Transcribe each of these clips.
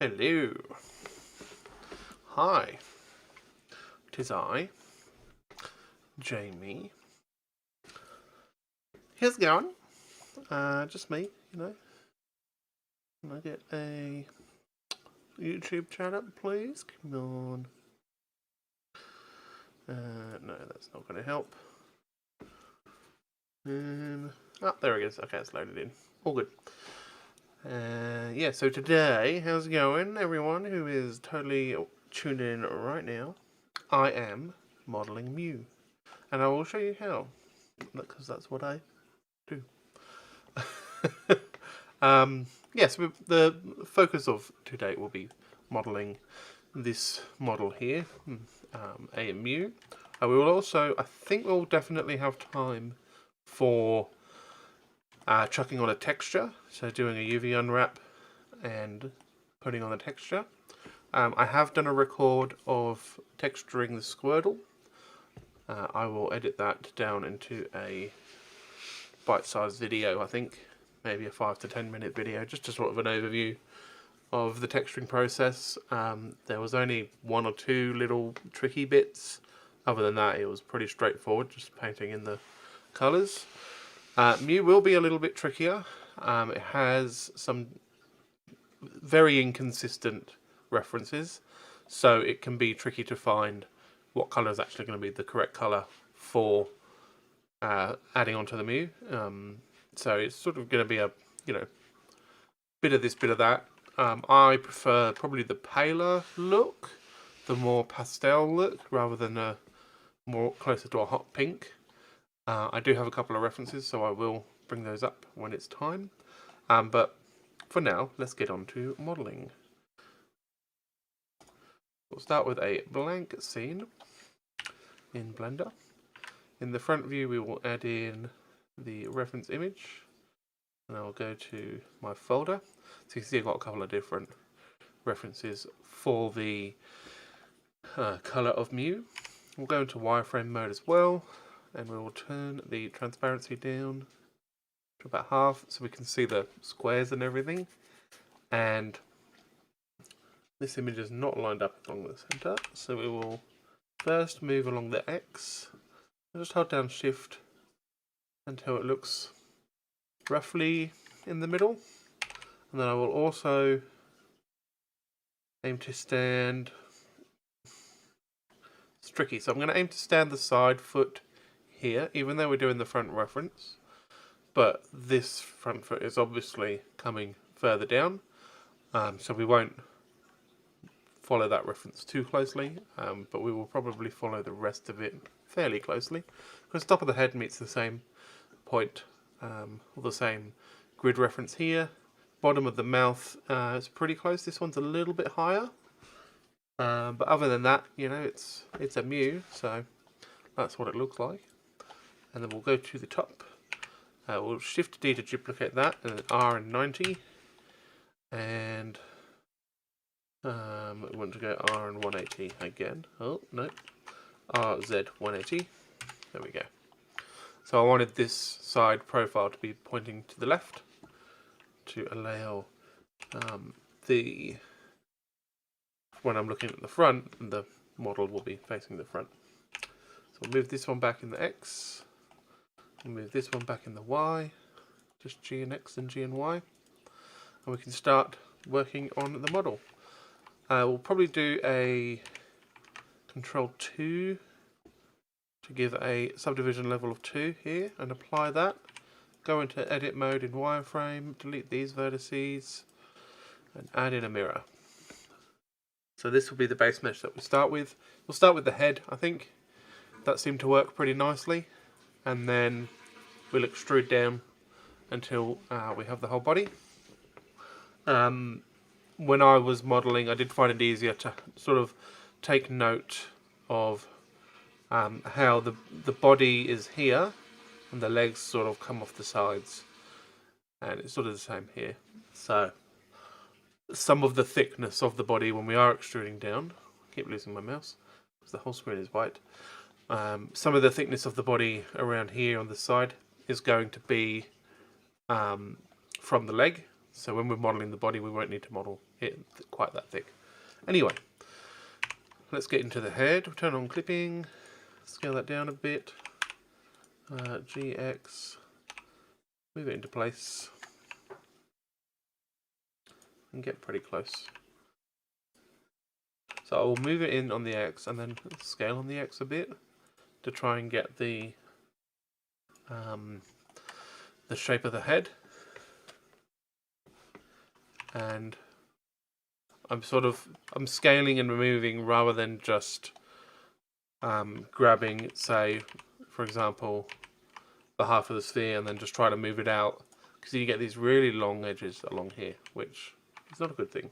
Hello. Hi. 'Tis I, Jamie. How's it going? Just me, you know. Can I get a YouTube chat up, please? Come on. No, that's not going to help. Oh, there it is. Okay, it's loaded in. All good. Yeah, so today, how's it going, everyone who is totally tuned in right now? I am modeling Mew, and I will show you how, because that's what I do. Yes, the focus of today will be modeling this model here, a Mew. We will also, I think we'll definitely have time for chucking on a texture, so doing a UV unwrap and putting on the texture. I have done a record of texturing the Squirtle. I will edit that down into a bite-sized video, I think, maybe a 5 to 10 minute video, just a sort of an overview of the texturing process. There was only one or two little tricky bits. Other than that, it was pretty straightforward, just painting in the colours. Mew will be a little bit trickier. It has some very inconsistent references, so it can be tricky to find what colour is actually going to be the correct colour for adding onto the Mew. So it's sort of going to be a, bit of this, bit of that. I prefer probably the paler look, the more pastel look, rather than a more closer to a hot pink. I do have a couple of references, so I will bring those up when it's time. But for now, let's get on to modelling. We'll start with a blank scene in Blender. In the front view, we will add in the reference image, and I'll go to my folder. So you can see I've got a couple of different references for the colour of Mew. We'll go into wireframe mode as well, and we will turn the transparency down to about half so we can see the squares and everything. And this image is not lined up along the center, so we will first move along the X. Just hold down Shift until it looks roughly in the middle, and then I will also aim to stand. It's tricky, so I'm going to aim to stand the side foot here, even though we're doing the front reference, but this front foot is obviously coming further down, so we won't follow that reference too closely, but we will probably follow the rest of it fairly closely, because the top of the head meets the same point, or the same grid reference here. Bottom of the mouth is pretty close. This one's a little bit higher, but other than that, it's a Mew, so that's what it looks like. And then we'll go to the top. We'll Shift D to duplicate that, and then R and 90, and we want to go R and 180 again. Oh no, RZ 180. There we go. So I wanted this side profile to be pointing to the left to allow when I'm looking at the front, the model will be facing the front. So we'll move this one back in the X, we'll move this one back in the Y, just G and X and G and Y, and we can start working on the model. We'll probably do a Control 2 to give a subdivision level of 2 here and apply that. Go into edit mode in wireframe, delete these vertices, and add in a mirror. So this will be the base mesh that we start with. We'll start with the head, I think. That seemed to work pretty nicely. And then we'll extrude down until we have the whole body. When I was modelling, I did find it easier to sort of take note of how the body is here and the legs sort of come off the sides, and it's sort of the same here. So some of the thickness of the body when we are extruding down, I keep losing my mouse because the whole screen is white. Some of the thickness of the body around here on the side is going to be from the leg. So when we're modelling the body, we won't need to model hit quite that thick. Anyway, let's get into the head. Turn on clipping, scale that down a bit. GX, move it into place, and get pretty close. So I will move it in on the X and then scale on the X a bit to try and get the shape of the head. And I'm scaling and removing rather than just grabbing, say, for example, the half of the sphere and then just try to move it out, because you get these really long edges along here, which is not a good thing.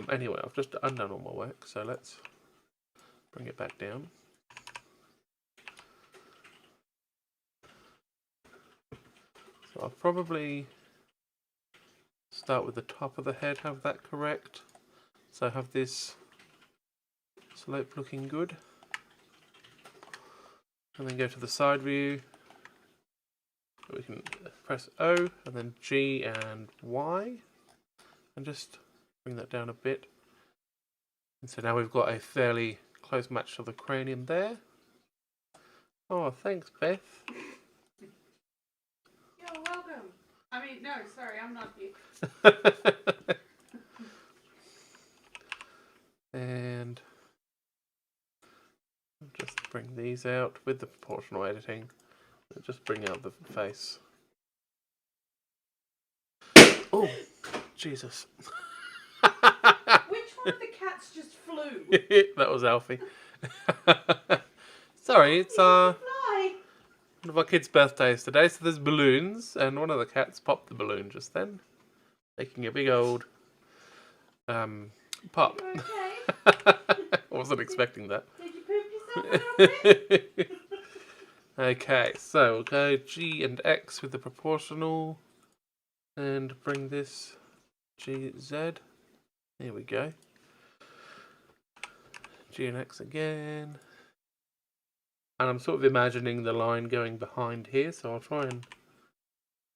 Anyway, I've just undone all my work, so let's bring it back down. So I'll probably start with the top of the head, have that correct. So have this slope looking good. And then go to the side view. We can press O and then G and Y and just bring that down a bit. And so now we've got a fairly close match to the cranium there. Oh, thanks, Beth. You're welcome. I mean, no, sorry, I'm not you. And just bring these out with the proportional editing. Just bring out the face. Oh, Jesus. Which one of the cats just flew? That was Alfie. Sorry, it's one of our kids' birthdays today, so there's balloons, and one of the cats popped the balloon just then, making a big old pop. You okay? I wasn't expecting that. Did you poop yourself a little bit? Okay, so we'll go G and X with the proportional, and bring this GZ. There we go. G and X again. And I'm sort of imagining the line going behind here, so I'll try and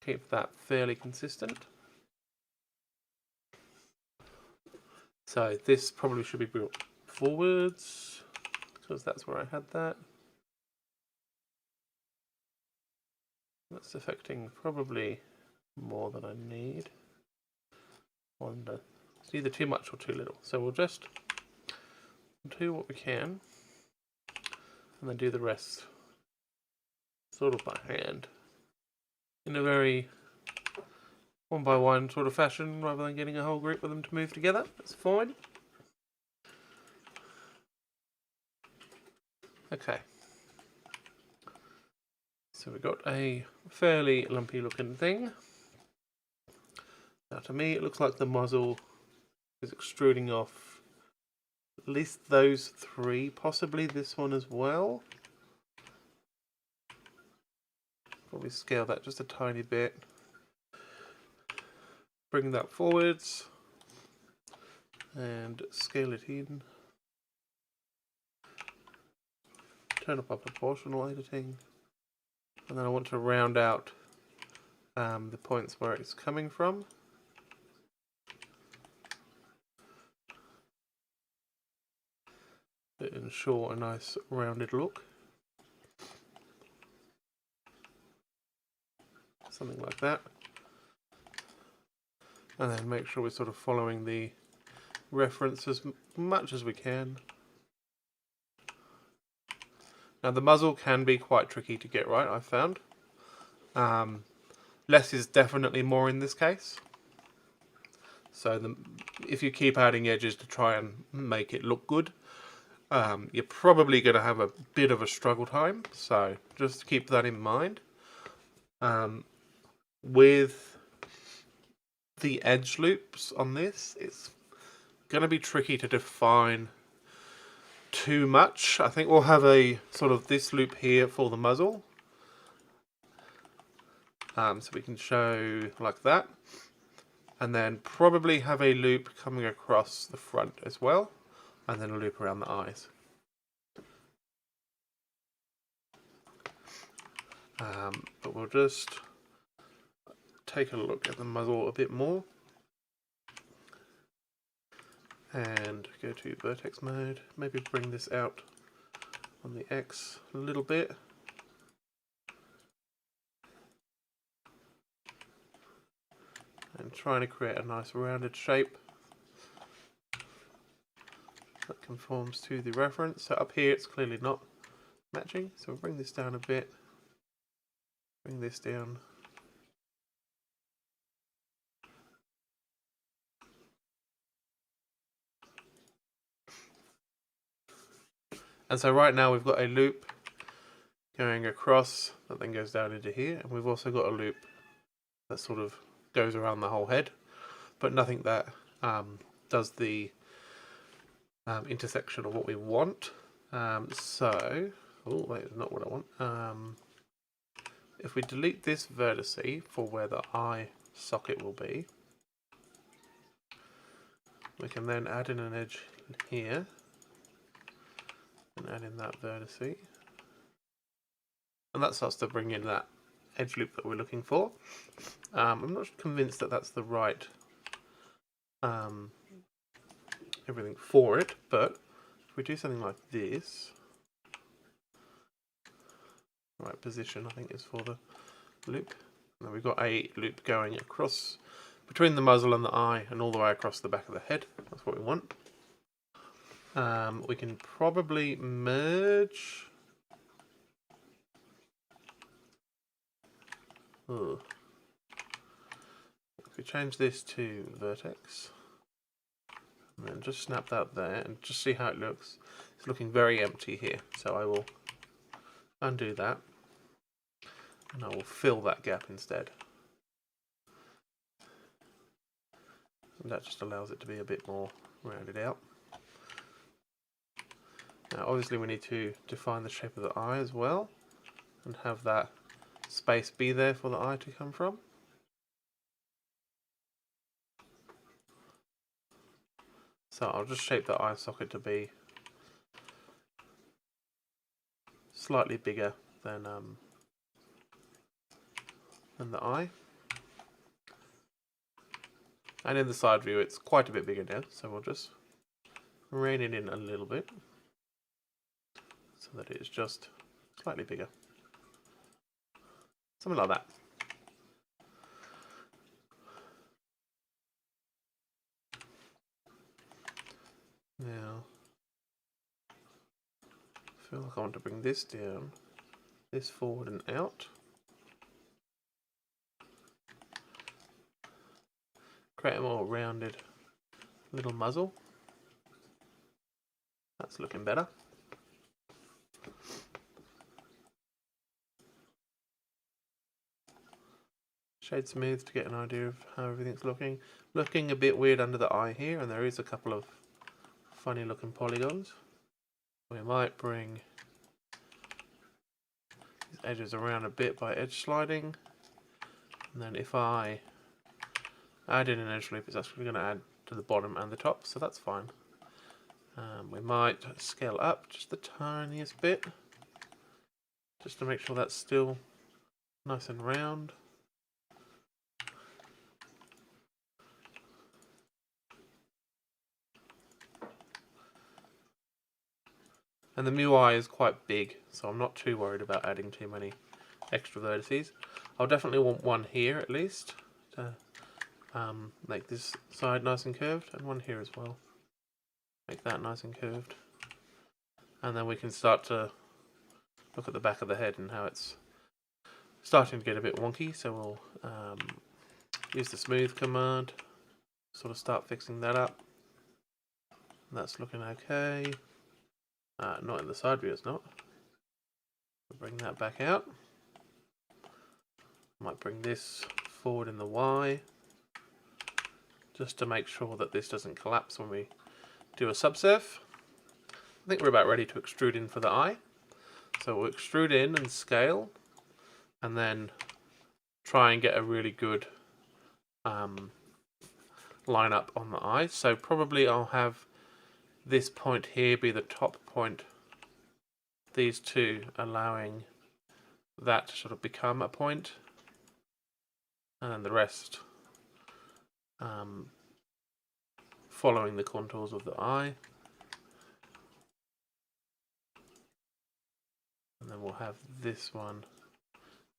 keep that fairly consistent. So this probably should be brought forwards, because that's where I had that. That's affecting probably more than I need. Wonder. It's either too much or too little. So we'll just do what we can and then do the rest sort of by hand in a very one by one sort of fashion, rather than getting a whole group of them to move together. That's fine. Okay. So we've got a fairly lumpy looking thing. Now to me it looks like the muzzle is extruding off at least those three, possibly this one as well. Probably scale that just a tiny bit. Bring that forwards and scale it in. Turn up our proportional editing. And then I want to round out the points where it's coming from. To ensure a nice rounded look. Something like that. And then make sure we're sort of following the reference as much as we can. Now the muzzle can be quite tricky to get right, I've found. Less is definitely more in this case. So if you keep adding edges to try and make it look good, you're probably going to have a bit of a struggle time. So just keep that in mind. With the edge loops on this, it's going to be tricky to define too much. I think we'll have a sort of this loop here for the muzzle. So we can show like that. And then probably have a loop coming across the front as well. And then a loop around the eyes. But we'll just take a look at the muzzle a bit more. and go to vertex mode. Maybe bring this out on the X a little bit. And trying to create a nice rounded shape that conforms to the reference. So up here it's clearly not matching, so we'll bring this down a bit, bring this down. And so right now we've got a loop going across that then goes down into here, and we've also got a loop that sort of goes around the whole head, but nothing that does the intersection of what we want. Oh wait, it's not what I want. If we delete this vertice for where the eye socket will be, we can then add in an edge here and add in that vertice, and that starts to bring in that edge loop that we're looking for. I'm not convinced that that's the right everything for it, but if we do something like this, the right position I think is for the loop. And then we've got a loop going across between the muzzle and the eye and all the way across the back of the head. That's what we want. We can probably merge. If we change this to vertex, and then just snap that there and just see how it looks. It's looking very empty here, so I will undo that and I will fill that gap instead. And that just allows it to be a bit more rounded out. Now obviously we need to define the shape of the eye as well and have that space be there for the eye to come from. So I'll just shape the eye socket to be slightly bigger than the eye. And in the side view it's quite a bit bigger now, so we'll just rein it in a little bit so that it is just slightly bigger. Something like that. Now, I feel like I want to bring this down, this forward and out. Create a more rounded little muzzle. That's looking better. Shade smooth to get an idea of how everything's looking. Looking a bit weird under the eye here, and there is a couple of funny looking polygons. We might bring these edges around a bit by edge sliding, and then if I add in an edge loop, it's actually going to add to the bottom and the top, so that's fine. We might scale up just the tiniest bit, just to make sure that's still nice and round. And the Mew eye is quite big, so I'm not too worried about adding too many extra vertices. I'll definitely want one here at least to make this side nice and curved, and one here as well. Make that nice and curved. And then we can start to look at the back of the head and how it's starting to get a bit wonky, so we'll use the smooth command, sort of start fixing that up. That's looking okay. Not in the side view, it's not. We'll bring that back out. Might bring this forward in the Y, just to make sure that this doesn't collapse when we do a subsurf. I think we're about ready to extrude in for the eye. So we'll extrude in and scale, and then try and get a really good line up on the eye. So probably I'll have this point here be the top point, these two allowing that to sort of become a point, and then the rest following the contours of the eye. And then we'll have this one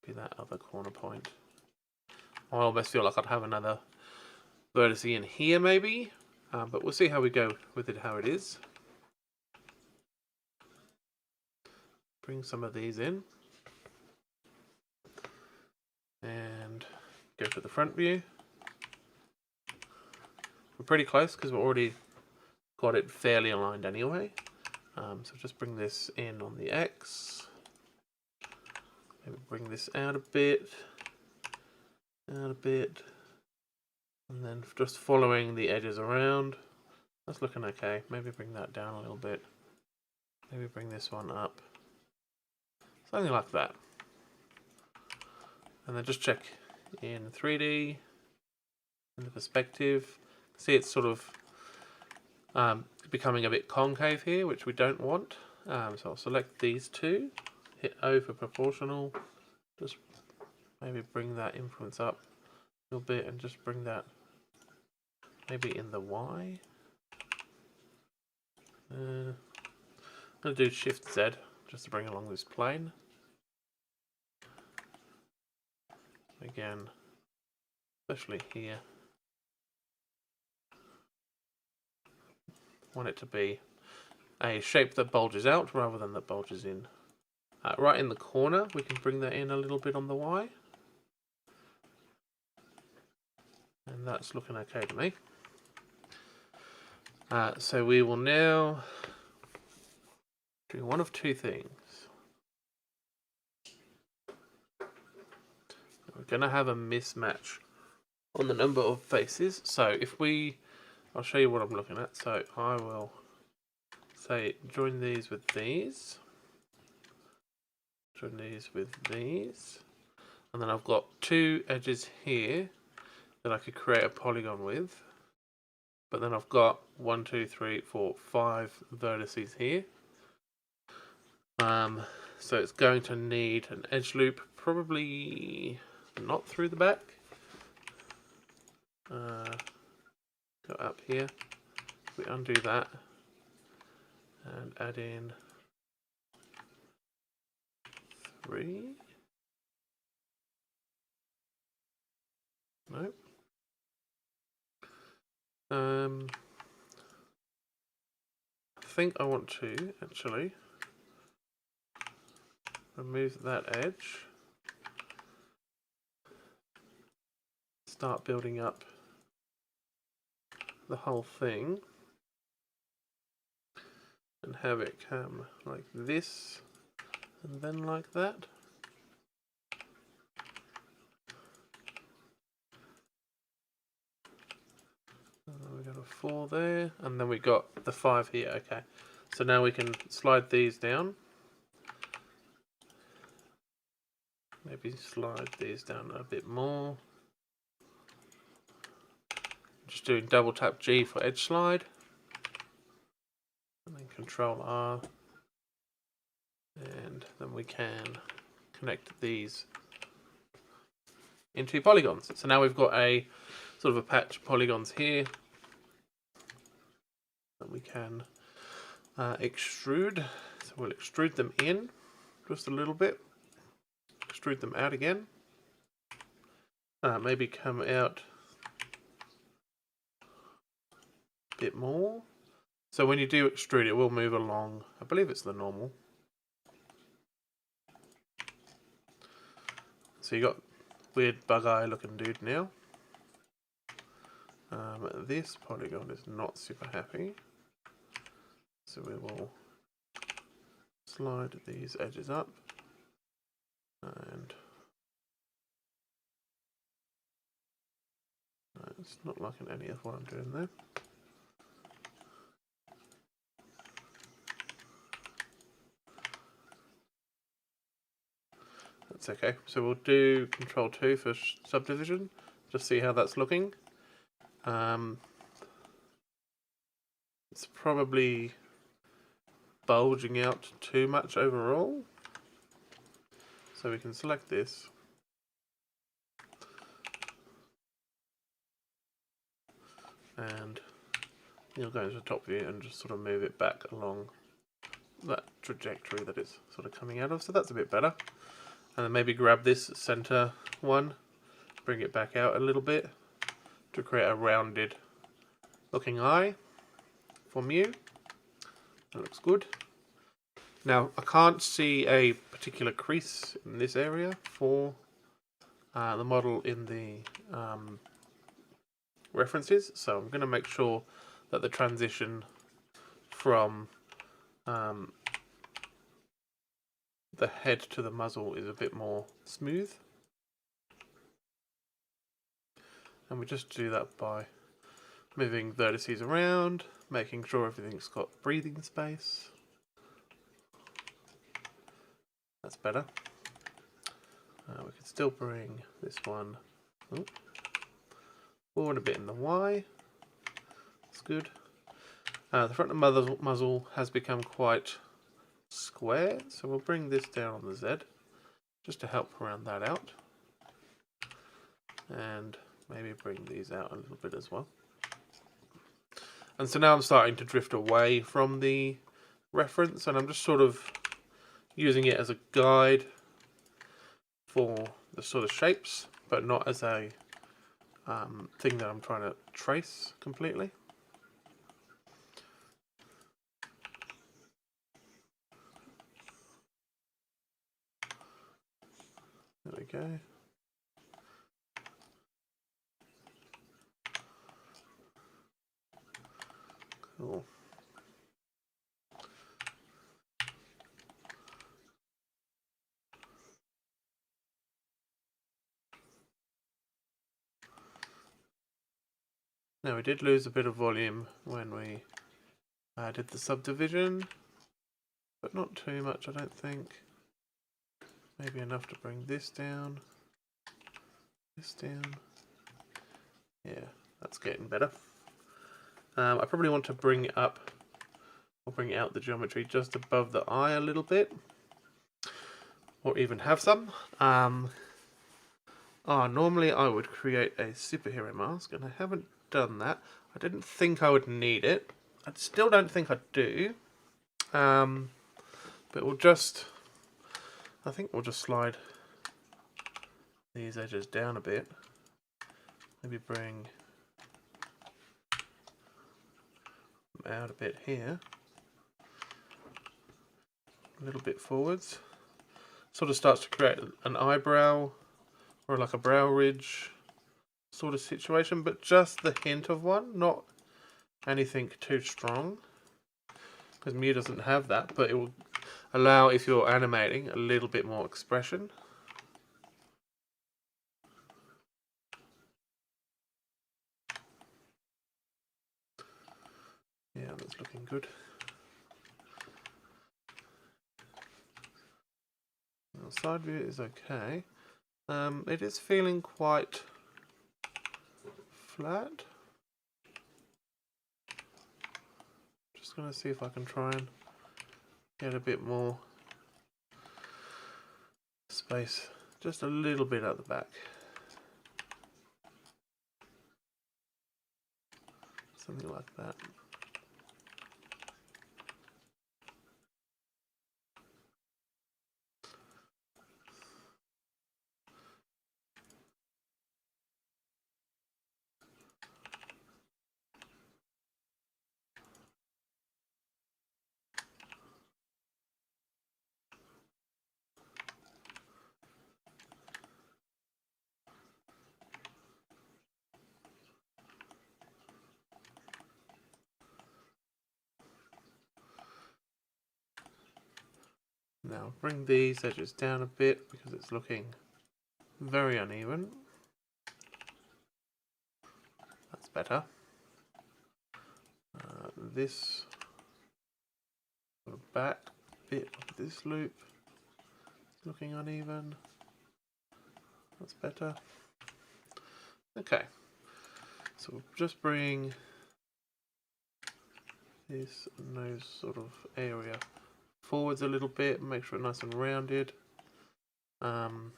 be that other corner point. I almost feel like I'd have another vertex in here maybe, but we'll see how we go with it, how it is. Bring some of these in. And go for the front view. We're pretty close because we've already got it fairly aligned anyway. So just bring this in on the X. Maybe bring this out a bit, and then just following the edges around. That's looking okay. Maybe bring that down a little bit. Maybe bring this one up. Something like that. And then just check in 3D, in the perspective. See, it's sort of becoming a bit concave here, which we don't want. So I'll select these two, hit O for proportional, just maybe bring that influence up a little bit and just bring that maybe in the Y. I'm going to do Shift Z just to bring along this plane. Again, especially here. Want it to be a shape that bulges out rather than that bulges in. Right in the corner, we can bring that in a little bit on the Y. And that's looking okay to me. So we will now do one of two things. We're going to have a mismatch on the number of faces. So if I'll show you what I'm looking at. So I will say join these with these. Join these with these. And then I've got two edges here that I could create a polygon with. But then I've got 1, 2, 3, 4, 5 vertices here. So it's going to need an edge loop, probably not through the back. Go up here. We undo that and add in 3. Nope. I think I want to actually remove that edge. Start building up the whole thing and have it come like this and then like that. We got a 4 there, and then we got the 5 here. Okay, so now we can slide these down. Maybe slide these down a bit more. Just doing double tap G for edge slide, and then Control R, and then we can connect these into polygons. So now we've got a sort of a patch of polygons here that we can extrude. So we'll extrude them in just a little bit, extrude them out again, maybe come out a bit more. So when you do extrude, it will move along. I believe it's the normal. So you got weird bug eye looking dude now. This polygon is not super happy, so we will slide these edges up and it's not liking any of what I'm doing there. That's okay. So we'll do Control 2 for subdivision, just see how that's looking. It's probably bulging out too much overall. So we can select this. And you'll go into the top view and just sort of move it back along that trajectory that it's sort of coming out of. So that's a bit better. And then maybe grab this center one, bring it back out a little bit to create a rounded looking eye for Mew. That looks good. Now I can't see a particular crease in this area for the model in the references, so I'm going to make sure that the transition from the head to the muzzle is a bit more smooth. And we just do that by moving vertices around, making sure everything's got breathing space. That's better. We can still bring this one forward a bit in the Y. That's good. The front of the muzzle has become quite square, so we'll bring this down on the Z just to help round that out. And maybe bring these out a little bit as well. And so now I'm starting to drift away from the reference, and I'm just sort of using it as a guide for the sort of shapes, but not as a thing that I'm trying to trace completely. There we go. Cool. Now we did lose a bit of volume when we did the subdivision, but not too much I don't think. Maybe enough to bring this down. This down. Yeah, that's getting better. I probably want to bring up or bring out the geometry just above the eye a little bit, or even have some. Normally I would create a superhero mask, and I haven't done that. I didn't think I would need it. I still don't think I do. But I think we'll just slide these edges down a bit. Maybe bring them out a bit here. A little bit forwards. Sort of starts to create an eyebrow or like a brow ridge sort of situation, but just the hint of one, not anything too strong, because Mew doesn't have that, but it will allow, if you're animating, a little bit more expression. Yeah, that's looking good. Now, side view is okay. It is feeling quite flat. Just going to see if I can try and get a bit more space, just a little bit at the back. Something like that. Now bring these edges down a bit because it's looking very uneven. That's better. This sort of back bit of this loop is looking uneven. That's better. Okay, so we'll just bring this nose sort of area forwards a little bit, make sure it's nice and rounded. I'm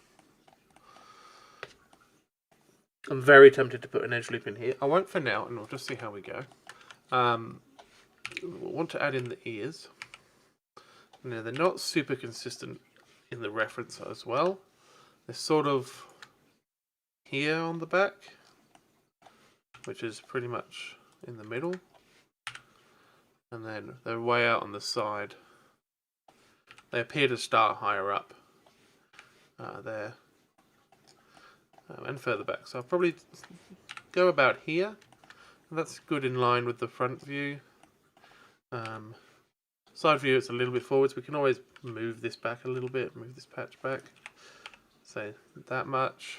very tempted to put an edge loop in here. I won't for now, and we'll just see how we go. We'll want to add in the ears. Now they're not super consistent in the reference as well. They're sort of here on the back, which is pretty much in the middle, and then they're way out on the side. They appear to start higher up there and further back. So I'll probably go about here. That's good in line with the front view. Side view, it's a little bit forwards. We can always move this back a little bit, move this patch back. Say that much.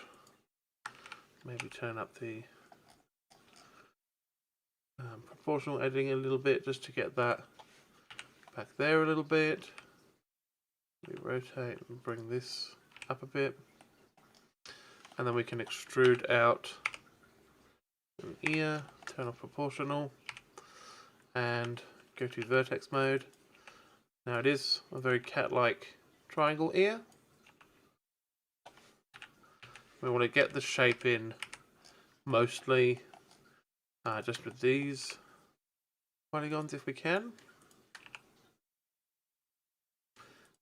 Maybe turn up the proportional editing a little bit just to get that back there a little bit. We rotate and bring this up a bit. And then we can extrude out an ear, turn off proportional, and go to vertex mode. Now it is a very cat-like triangle ear. We want to get the shape in mostly just with these polygons if we can.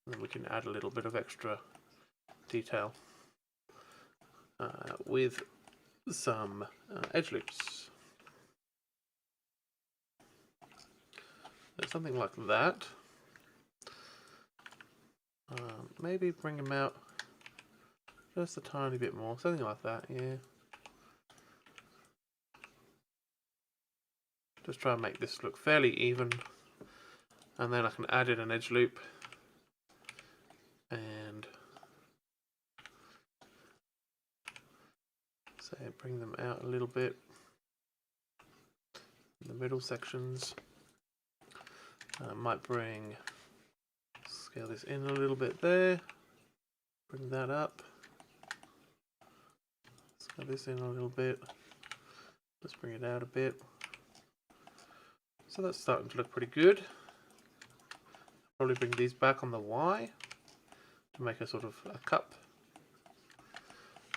And then we can add a little bit of extra detail with some edge loops. So something like that. Maybe bring them out just a tiny bit more, something like that, yeah. Just try and make this look fairly even, and then I can add in an edge loop and say bring them out a little bit in the middle sections. Might scale this in a little bit there, bring that up, scale this in a little bit, let's bring it out a bit. So that's starting to look pretty good. Probably bring these back on the Y to make a sort of a cup,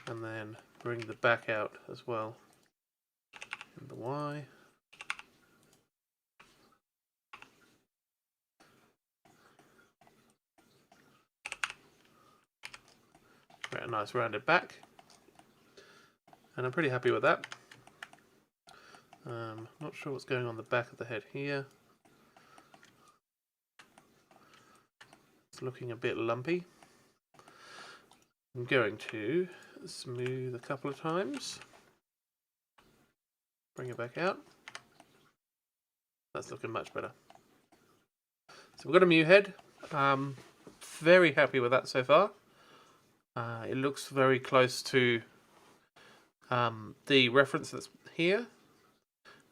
and then bring the back out as well in the Y. Create a nice rounded back, and I'm pretty happy with that. Not sure what's going on the back of the head here. It's looking a bit lumpy. I'm going to smooth a couple of times. Bring it back out. That's looking much better. So we've got a Mew head. Very happy with that so far. It looks very close to the reference that's here.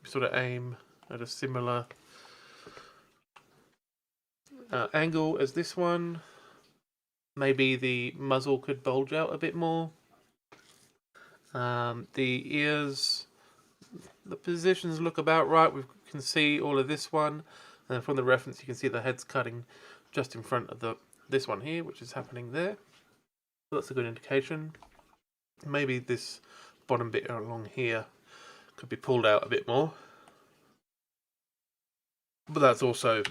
We sort of aim at a similar angle as this one. Maybe the muzzle could bulge out a bit more. The ears, the positions look about right. We can see all of this one, and from the reference you can see the head's cutting just in front of this one here, which is happening there. So that's a good indication. Maybe this bottom bit along here could be pulled out a bit more. But that's also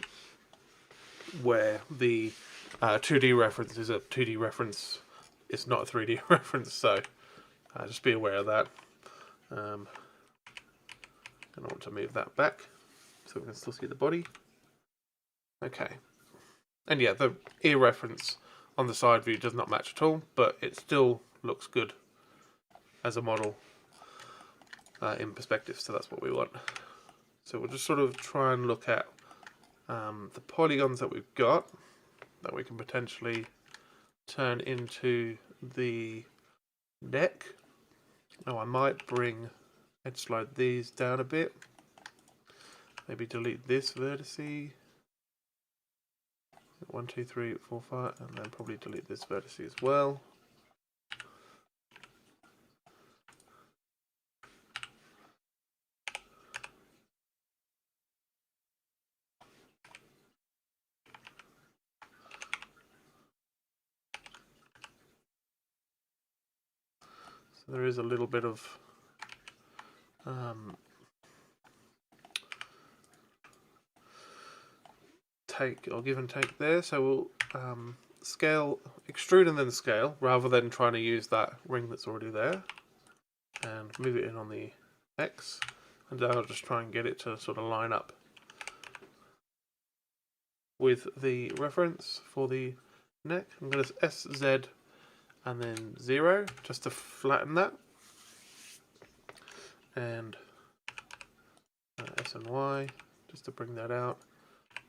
where the 2D reference is a 2D reference. It's not a 3D reference, so just be aware of that. And I want to move that back so we can still see the body. Okay. And yeah, the ear reference on the side view does not match at all, but it still looks good as a model in perspective, so that's what we want. So we'll just sort of try and look at the polygons that we've got that we can potentially turn into the neck. Now I might edge slide these down a bit. Maybe delete this vertice. 1, 2, 3, 4, 5, and then probably delete this vertice as well. So there is a little bit of take or give and take there. So we'll scale, extrude and then scale, rather than trying to use that ring that's already there. And move it in on the X, and I'll just try and get it to sort of line up with the reference for the neck. I'm going to SZ and then 0 just to flatten that, and S and Y just to bring that out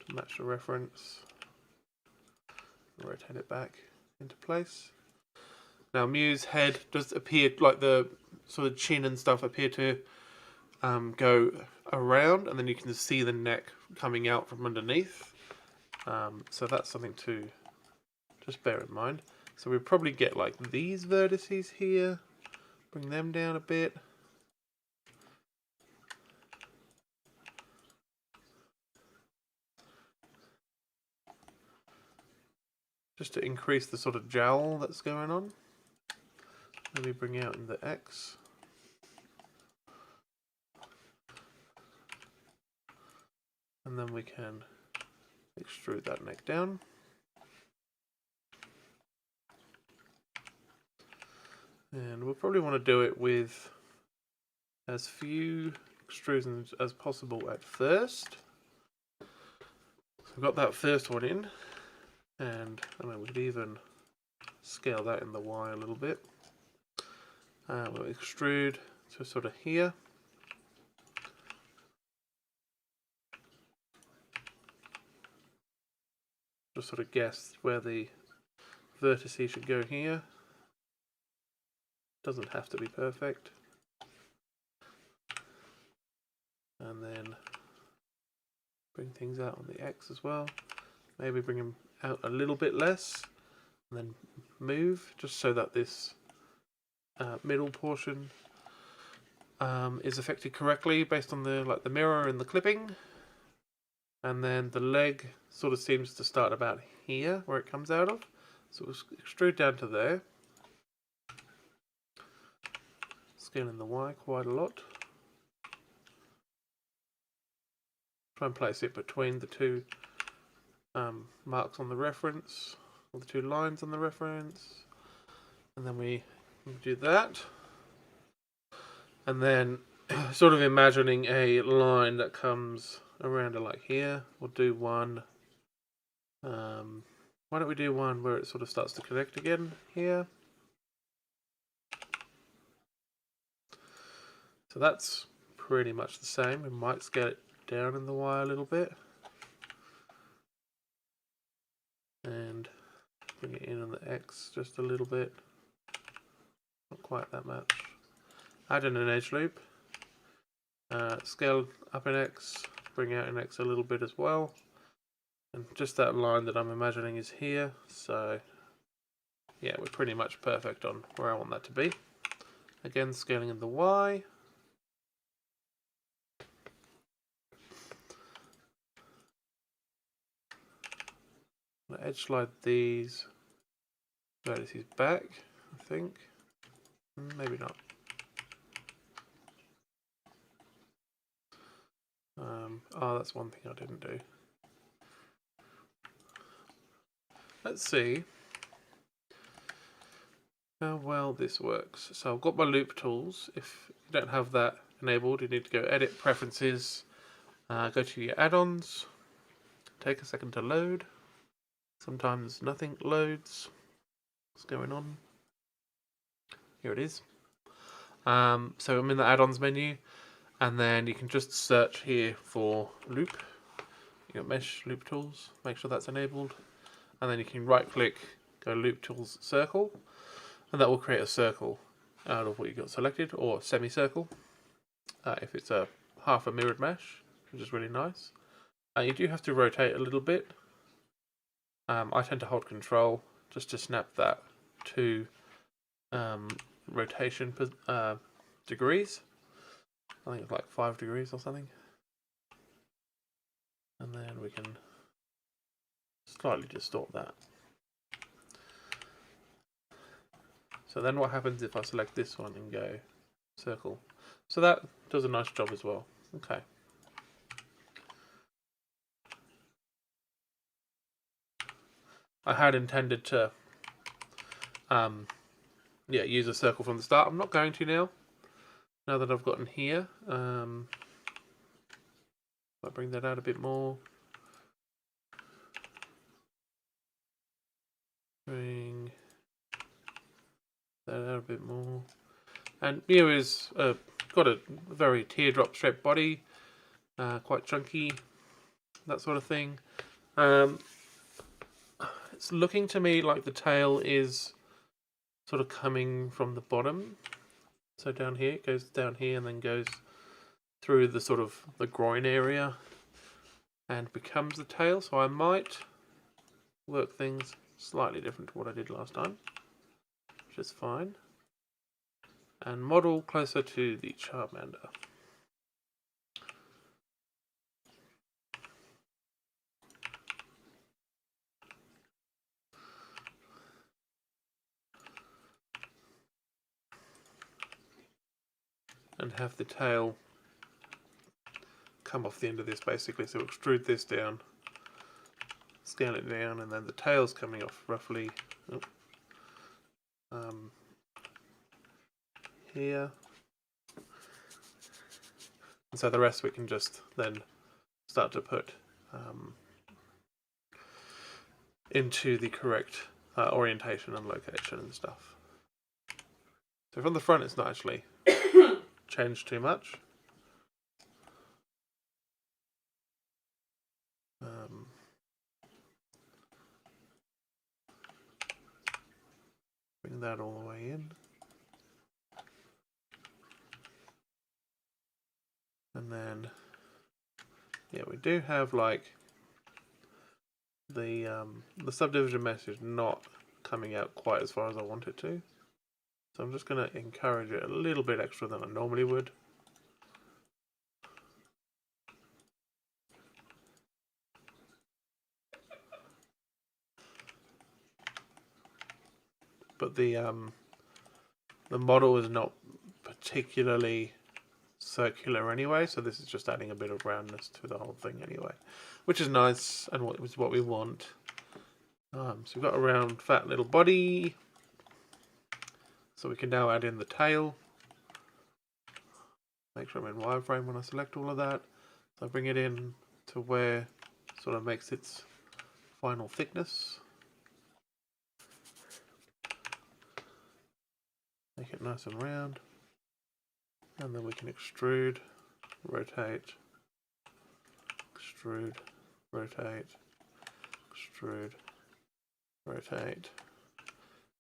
to match the reference. Rotate it back into place. Now Mew's head does appear, like the sort of chin and stuff appear to go around, and then you can see the neck coming out from underneath. So that's something to just bear in mind. So we probably get like these vertices here, bring them down a bit. Just to increase the sort of jowl that's going on. Maybe bring out in the X. And then we can extrude that neck down. And we'll probably want to do it with as few extrusions as possible at first. So we've got that first one in, and I mean, we could even scale that in the Y a little bit. We'll extrude to sort of here. Just sort of guess where the vertices should go here. Doesn't have to be perfect. And then bring things out on the X as well. Maybe bring them out a little bit less, and then move, just so that this middle portion is affected correctly based on the mirror and the clipping. And then the leg sort of seems to start about here, where it comes out of. So we'll extrude down to there. Scaling the Y quite a lot. Try and place it between the two marks on the reference, or the two lines on the reference. And then we do that. And then sort of imagining a line that comes around to like here. We'll do one. Why don't we do one where it sort of starts to connect again here? So that's pretty much the same. We might scale it down in the Y a little bit. And bring it in on the X just a little bit. Not quite that much. Add in an edge loop. Scale up in X, bring out in X a little bit as well. And just that line that I'm imagining is here. So yeah, we're pretty much perfect on where I want that to be. Again, scaling in the Y. I'm going to edge slide these vertices back, I think. Maybe not. Oh, that's one thing I didn't do. Let's see how well this works. So I've got my loop tools. If you don't have that enabled, you need to go Edit, Preferences, go to your add-ons, take a second to load. Sometimes nothing loads. What's going on? Here it is. So I'm in the add-ons menu, and then you can just search here for loop. You got mesh loop tools, make sure that's enabled, and then you can right click, go loop tools circle, and that will create a circle out of what you got selected, or semicircle if it's a half a mirrored mesh, which is really nice. You do have to rotate a little bit. I tend to hold control just to snap that to rotation degrees. I think it's like 5 degrees or something. And then we can slightly distort that. So then what happens if I select this one and go circle? So that does a nice job as well. Okay. I had intended to use a circle from the start. I'm not going to now that I've gotten here. I'll bring that out a bit more. Bring that out a bit more. And Mew is got a very teardrop shaped body, quite chunky, that sort of thing. It's looking to me like the tail is sort of coming from the bottom. So down here, it goes down here and then goes through the sort of the groin area and becomes the tail. So I might work things slightly different to what I did last time, which is fine. And model closer to the Charmander. And have the tail come off the end of this basically. So extrude this down, scale it down, and then the tail's coming off roughly here. And so the rest we can just then start to put into the correct orientation and location and stuff. So from the front it's not actually changed too much. Bring that all the way in. And then, yeah, we do have like the subdivision message not coming out quite as far as I want it to. So I'm just going to encourage it a little bit extra than I normally would. But the model is not particularly circular anyway, so this is just adding a bit of roundness to the whole thing anyway, which is nice and what we want. So we've got a round, fat little body. So we can now add in the tail. Make sure I'm in wireframe when I select all of that. So I bring it in to where it sort of makes its final thickness. Make it nice and round. And then we can extrude, rotate, extrude, rotate, extrude, rotate,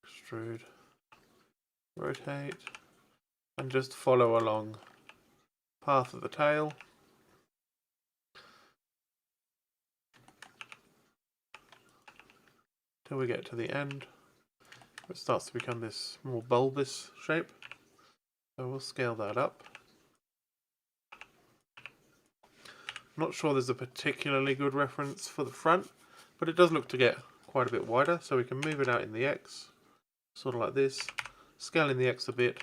extrude, rotate, and just follow along path of the tail. Till we get to the end. It starts to become this more bulbous shape. So we'll scale that up. I'm not sure there's a particularly good reference for the front, but it does look to get quite a bit wider, so we can move it out in the X, sort of like this, scale in the X a bit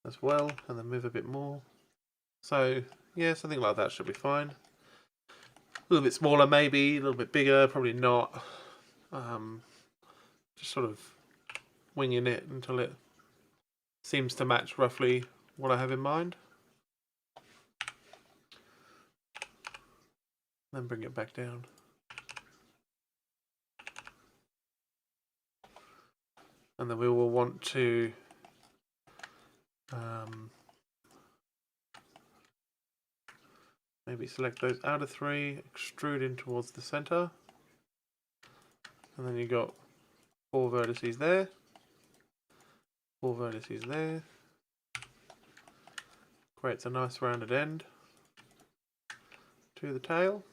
as well, and then move a bit more. So yeah, something like that should be fine. A little bit smaller maybe, a little bit bigger, probably not. Just sort of winging it until it seems to match roughly what I have in mind. Then bring it back down. And then we will want to maybe select those outer three, extrude in towards the center. And then you got 4 vertices there, 4 vertices there. Creates a nice rounded end to the tail.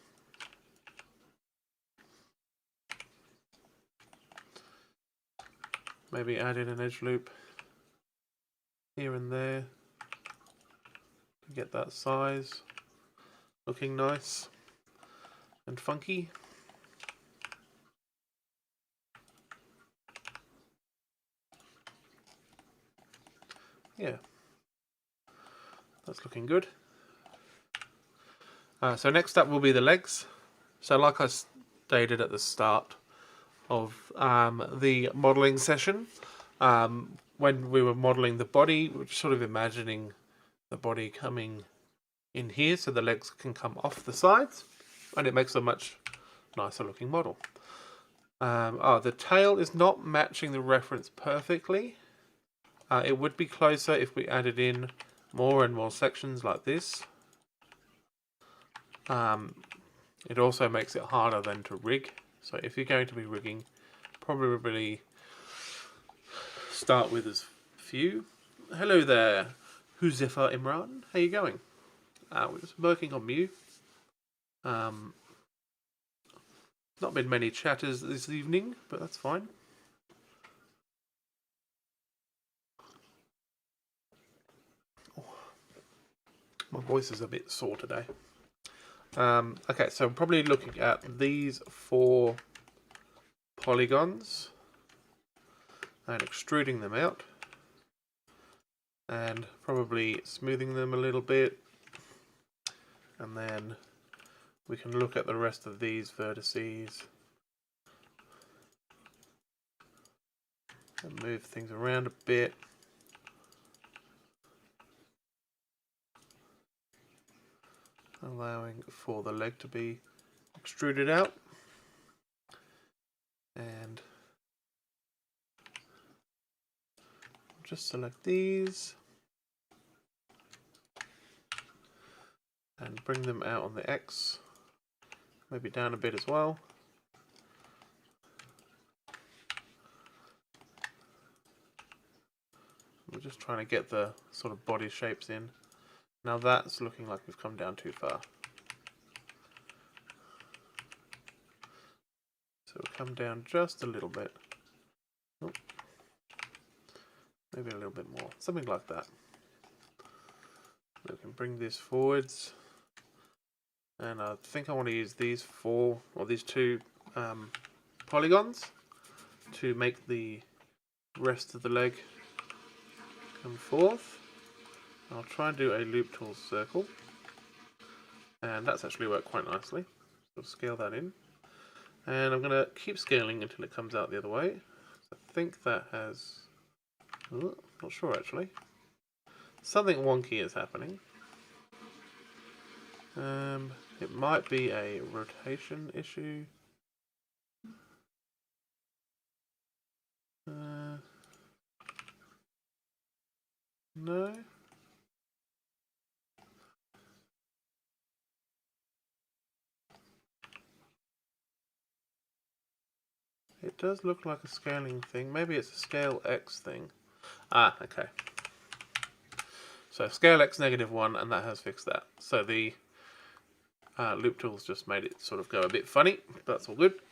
Maybe add in an edge loop here and there to get that size looking nice and funky. Yeah, that's looking good. So next up will be the legs. So like I stated at the start, of the modelling session. When we were modelling the body, we were sort of imagining the body coming in here so the legs can come off the sides, and it makes a much nicer looking model. The tail is not matching the reference perfectly. It would be closer if we added in more and more sections like this. It also makes it harder then to rig. So if you're going to be rigging, probably start with as few. Hello there, Huzifa Imran. How you going? We're just working on Mew. Not been many chatters this evening, but that's fine. My voice is a bit sore today. Okay, so I'm probably looking at these 4 polygons and extruding them out and probably smoothing them a little bit, and then we can look at the rest of these vertices and move things around a bit. Allowing for the leg to be extruded out, and just select these and bring them out on the X, maybe down a bit as well. We're just trying to get the sort of body shapes in. Now that's looking like we've come down too far. So we'll come down just a little bit. Oh, maybe a little bit more. Something like that. We can bring this forwards. And I think I want to use these 4 or these 2 polygons to make the rest of the leg come forth. I'll try and do a loop tool circle, and that's actually worked quite nicely. So scale that in, and I'm going to keep scaling until it comes out the other way. So I think that has, not sure actually, something wonky is happening. It might be a rotation issue. No. It does look like a scaling thing. Maybe it's a scale X thing. Okay. So scale X -1, and that has fixed that. So the loop tools just made it sort of go a bit funny. That's all good.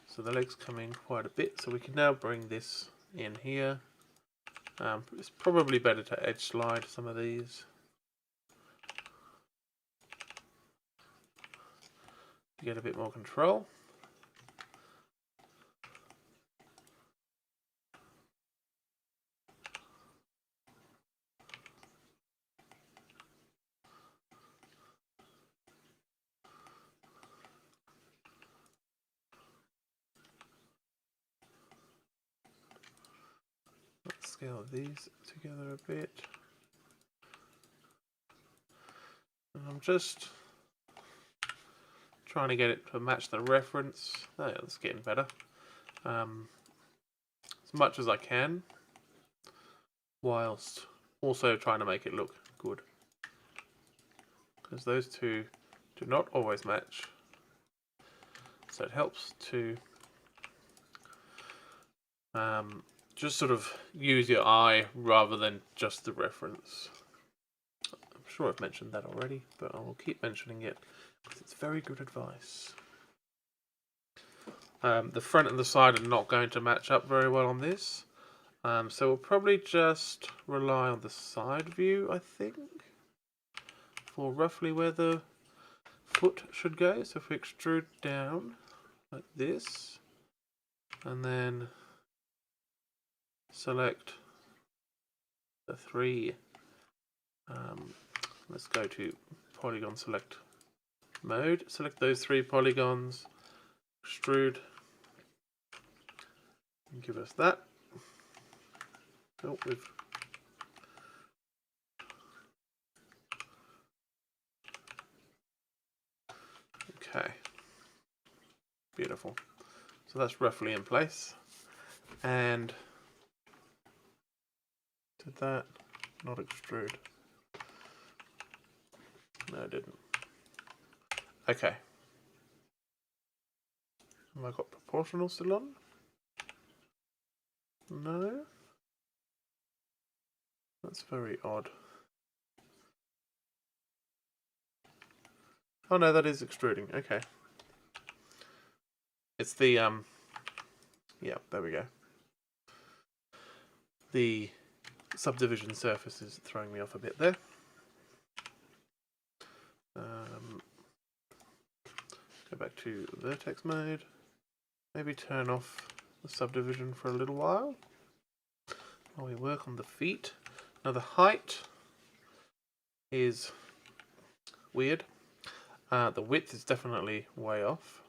So the leg's coming quite a bit. So we can now bring this in here. It's probably better to edge slide some of these to get a bit more control. Let's scale these together a bit. And I'm just trying to get it to match the reference. Oh yeah, it's getting better. As much as I can, whilst also trying to make it look good. Because those two do not always match. So it helps to just sort of use your eye rather than just the reference. I'm sure I've mentioned that already, but I will keep mentioning it because it's very good advice. The front and the side are not going to match up very well on this. So we'll probably just rely on the side view, I think, for roughly where the foot should go. So if we extrude down like this, and then select the 3, let's go to polygon select mode, select those 3 polygons, extrude, and give us that. Oh, okay, beautiful. So that's roughly in place. And did that not extrude? No, it didn't. Okay. Have I got proportional still on? No. That's very odd. Oh no, that is extruding. Okay. It's the yeah, there we go. The subdivision surface is throwing me off a bit there. Go back to vertex mode. Maybe turn off the subdivision for a little while we work on the feet. Now the height is weird. The width is definitely way off.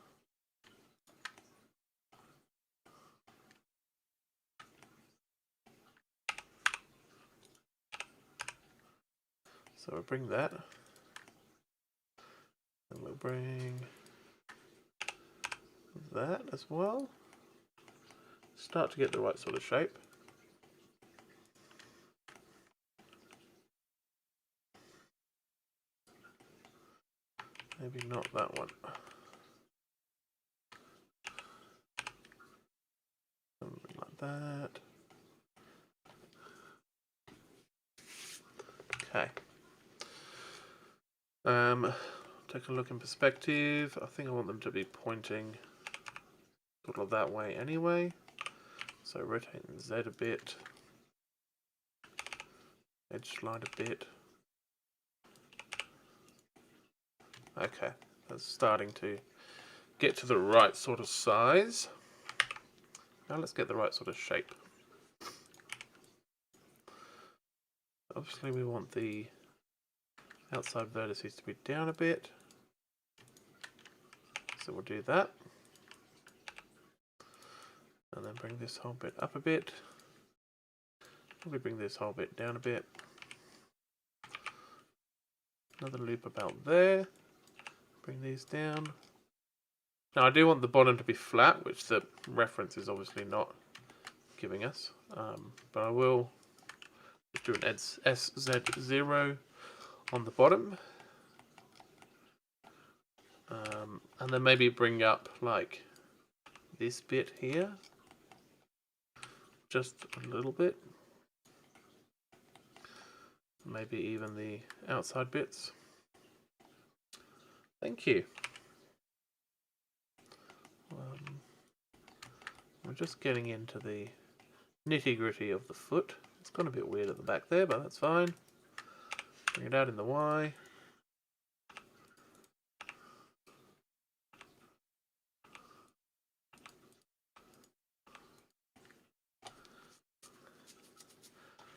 So we'll bring that. And we'll bring that as well. Start to get the right sort of shape. Maybe not that one. Something like that. Okay. Take a look in perspective. I think I want them to be pointing sort of that way anyway. So rotate Z a bit. Edge slide a bit. Okay, that's starting to get to the right sort of size. Now let's get the right sort of shape. Obviously we want the outside vertices to be down a bit. So we'll do that. And then bring this whole bit up a bit. Probably bring this whole bit down a bit. Another loop about there. Bring these down. Now I do want the bottom to be flat, which the reference is obviously not giving us. But I will just do an SZ0 on the bottom. And then maybe bring up like this bit here. Just a little bit. Maybe even the outside bits. Thank you. We're just getting into the nitty-gritty of the foot. It's gone a bit weird at the back there, but that's fine. Bring it out in the Y.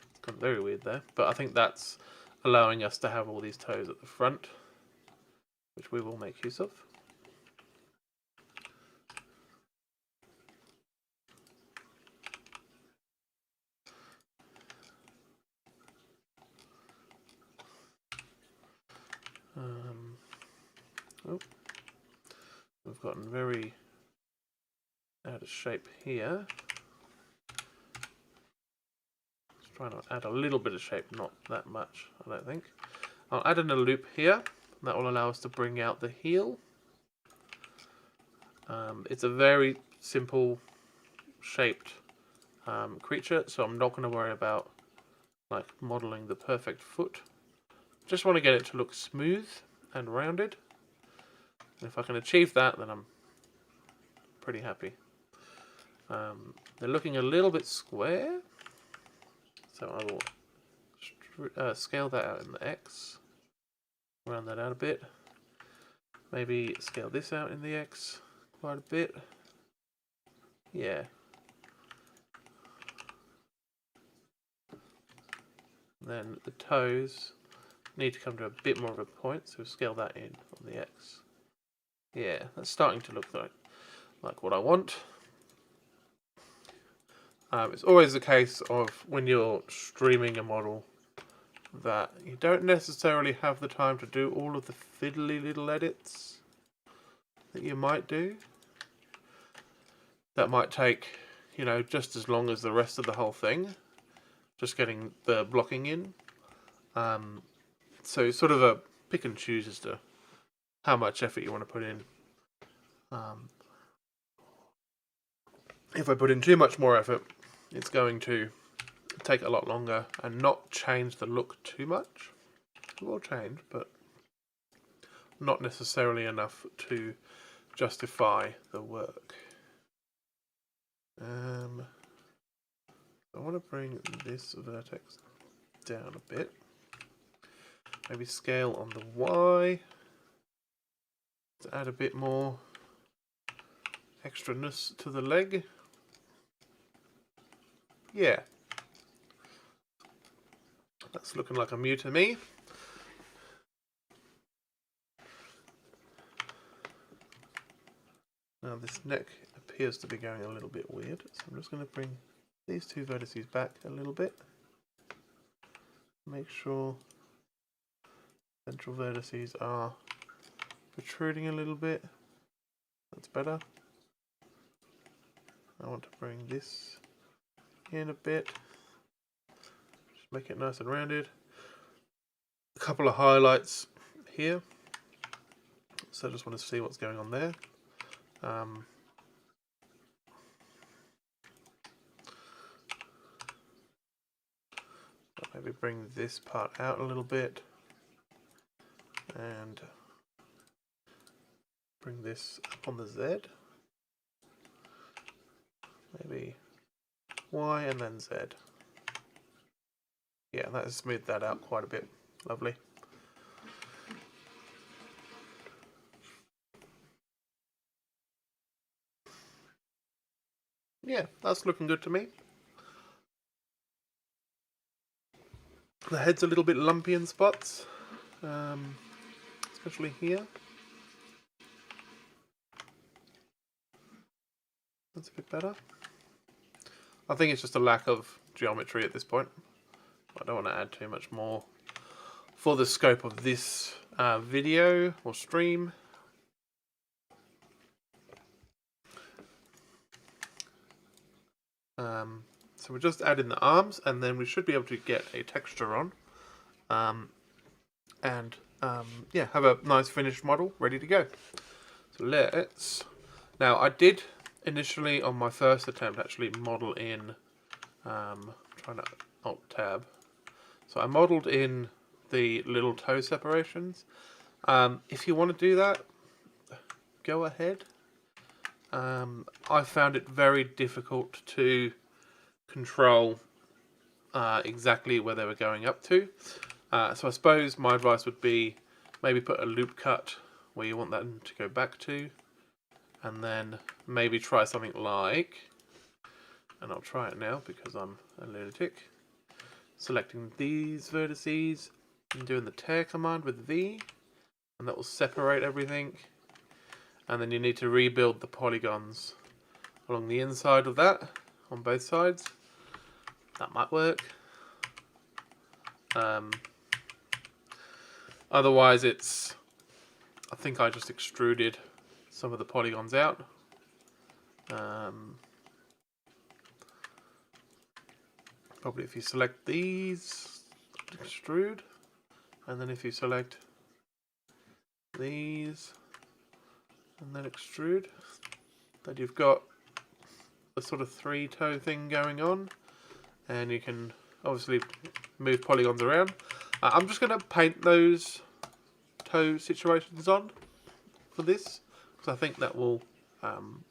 It's gone very weird there, but I think that's allowing us to have all these toes at the front, which we will make use of. Oh, we've gotten very out of shape here. Let's try to add a little bit of shape, not that much, I don't think. I'll add in a loop here. That will allow us to bring out the heel. It's a very simple shaped creature, so I'm not going to worry about like modeling the perfect foot. Just want to get it to look smooth and rounded. And if I can achieve that, then I'm pretty happy. They're looking a little bit square, so I will scale that out in the X. Round that out a bit. Maybe scale this out in the X quite a bit. Yeah. Then the toes need to come to a bit more of a point, so scale that in on the X. Yeah, that's starting to look like what I want. It's always the case of when you're streaming a model that you don't necessarily have the time to do all of the fiddly little edits that you might do. That might take, just as long as the rest of the whole thing, just getting the blocking in. So sort of a pick and choose as to how much effort you want to put in. If I put in too much more effort, it's going to take a lot longer and not change the look too much. It will change, but not necessarily enough to justify the work. I want to bring this vertex down a bit. Maybe scale on the Y to add a bit more extraness to the leg. Yeah. That's looking like a Mew to me. Now this neck appears to be going a little bit weird, so I'm just going to bring these two vertices back a little bit. Make sure central vertices are protruding a little bit. That's better. I want to bring this in a bit. Just make it nice and rounded. A couple of highlights here. So I just want to see what's going on there. Maybe bring this part out a little bit and bring this up on the Z. Maybe Y and then Z. Yeah, that has smoothed that out quite a bit. Lovely. Yeah, that's looking good to me. The head's a little bit lumpy in spots, especially here. That's a bit better. I think it's just a lack of geometry at this point. I don't want to add too much more for the scope of this video or stream. So we're just adding the arms, and then we should be able to get a texture on, yeah, have a nice finished model ready to go. So let's. Now I did initially on my first attempt actually model in. Trying to Alt Tab. So I modeled in the little toe separations. If you want to do that, go ahead. I found it very difficult to control exactly where they were going up to. So I suppose my advice would be maybe put a loop cut where you want that to go back to, and then maybe try something like, and I'll try it now because I'm a lunatic, selecting these vertices and doing the tear command with V, and that will separate everything. And then you need to rebuild the polygons along the inside of that on both sides. That might work. Otherwise I think I just extruded some of the polygons out. Probably if you select these, extrude, and then if you select these and then extrude, then you've got a sort of three-toe thing going on, and you can obviously move polygons around. I'm just going to paint those toe situations on for this, because I think that will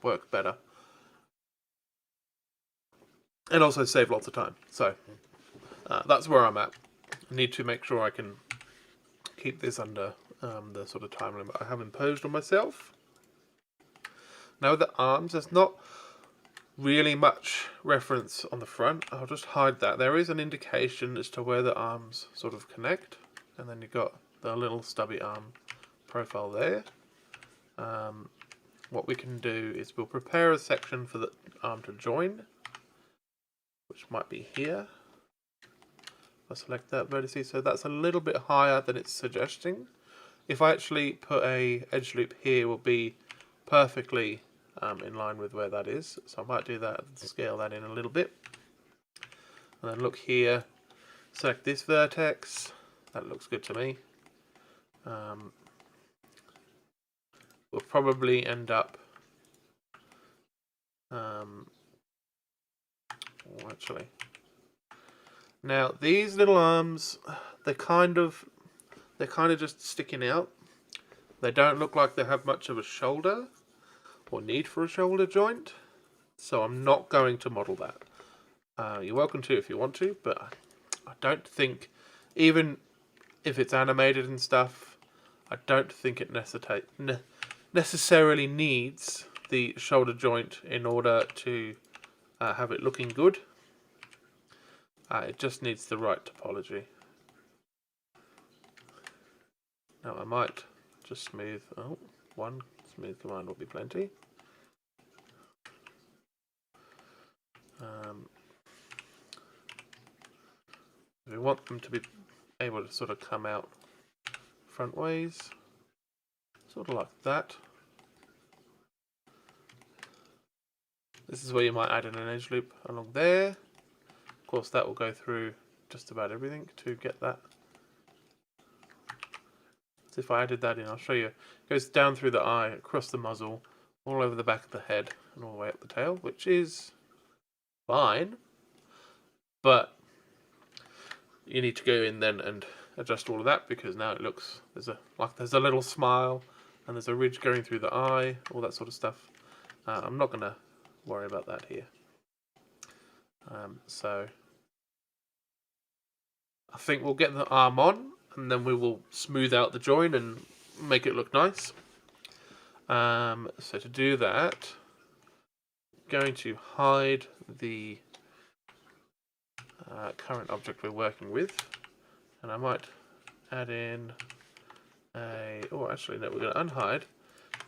work better. And also save lots of time. So that's where I'm at. I need to make sure I can keep this under the sort of time limit I have imposed on myself. Now the arms, there's not really much reference on the front. I'll just hide that. There is an indication as to where the arms sort of connect, and then you've got the little stubby arm profile there. what we can do is we'll prepare a section for the arm to join, which might be here. I'll select that vertice, so that's a little bit higher than it's suggesting. If I actually put a edge loop here, will be perfectly in line with where that is. So I might do that and scale that in a little bit. And then look here, select this vertex. That looks good to me. We'll probably end up actually, now these little arms, they're kind of just sticking out. They don't look like they have much of a shoulder or need for a shoulder joint, so I'm not going to model that. You're welcome to if you want to, but I don't think, even if it's animated and stuff, I don't think it necessarily needs the shoulder joint in order to have it looking good. It just needs the right topology. Now I might just smooth, one smooth command will be plenty. We want them to be able to sort of come out front ways, sort of like that. This is where you might add in an edge loop along there. Of course, that will go through just about everything to get that. So if I added that in, I'll show you. It goes down through the eye, across the muzzle, all over the back of the head, and all the way up the tail, which is fine. But you need to go in then and adjust all of that, because now it looks, there's a little smile, and there's a ridge going through the eye, all that sort of stuff. I'm not going to worry about that here. So I think we'll get the arm on, and then we will smooth out the join and make it look nice. So to do that, I'm going to hide the current object we're working with, and I might add in actually no, we're going to unhide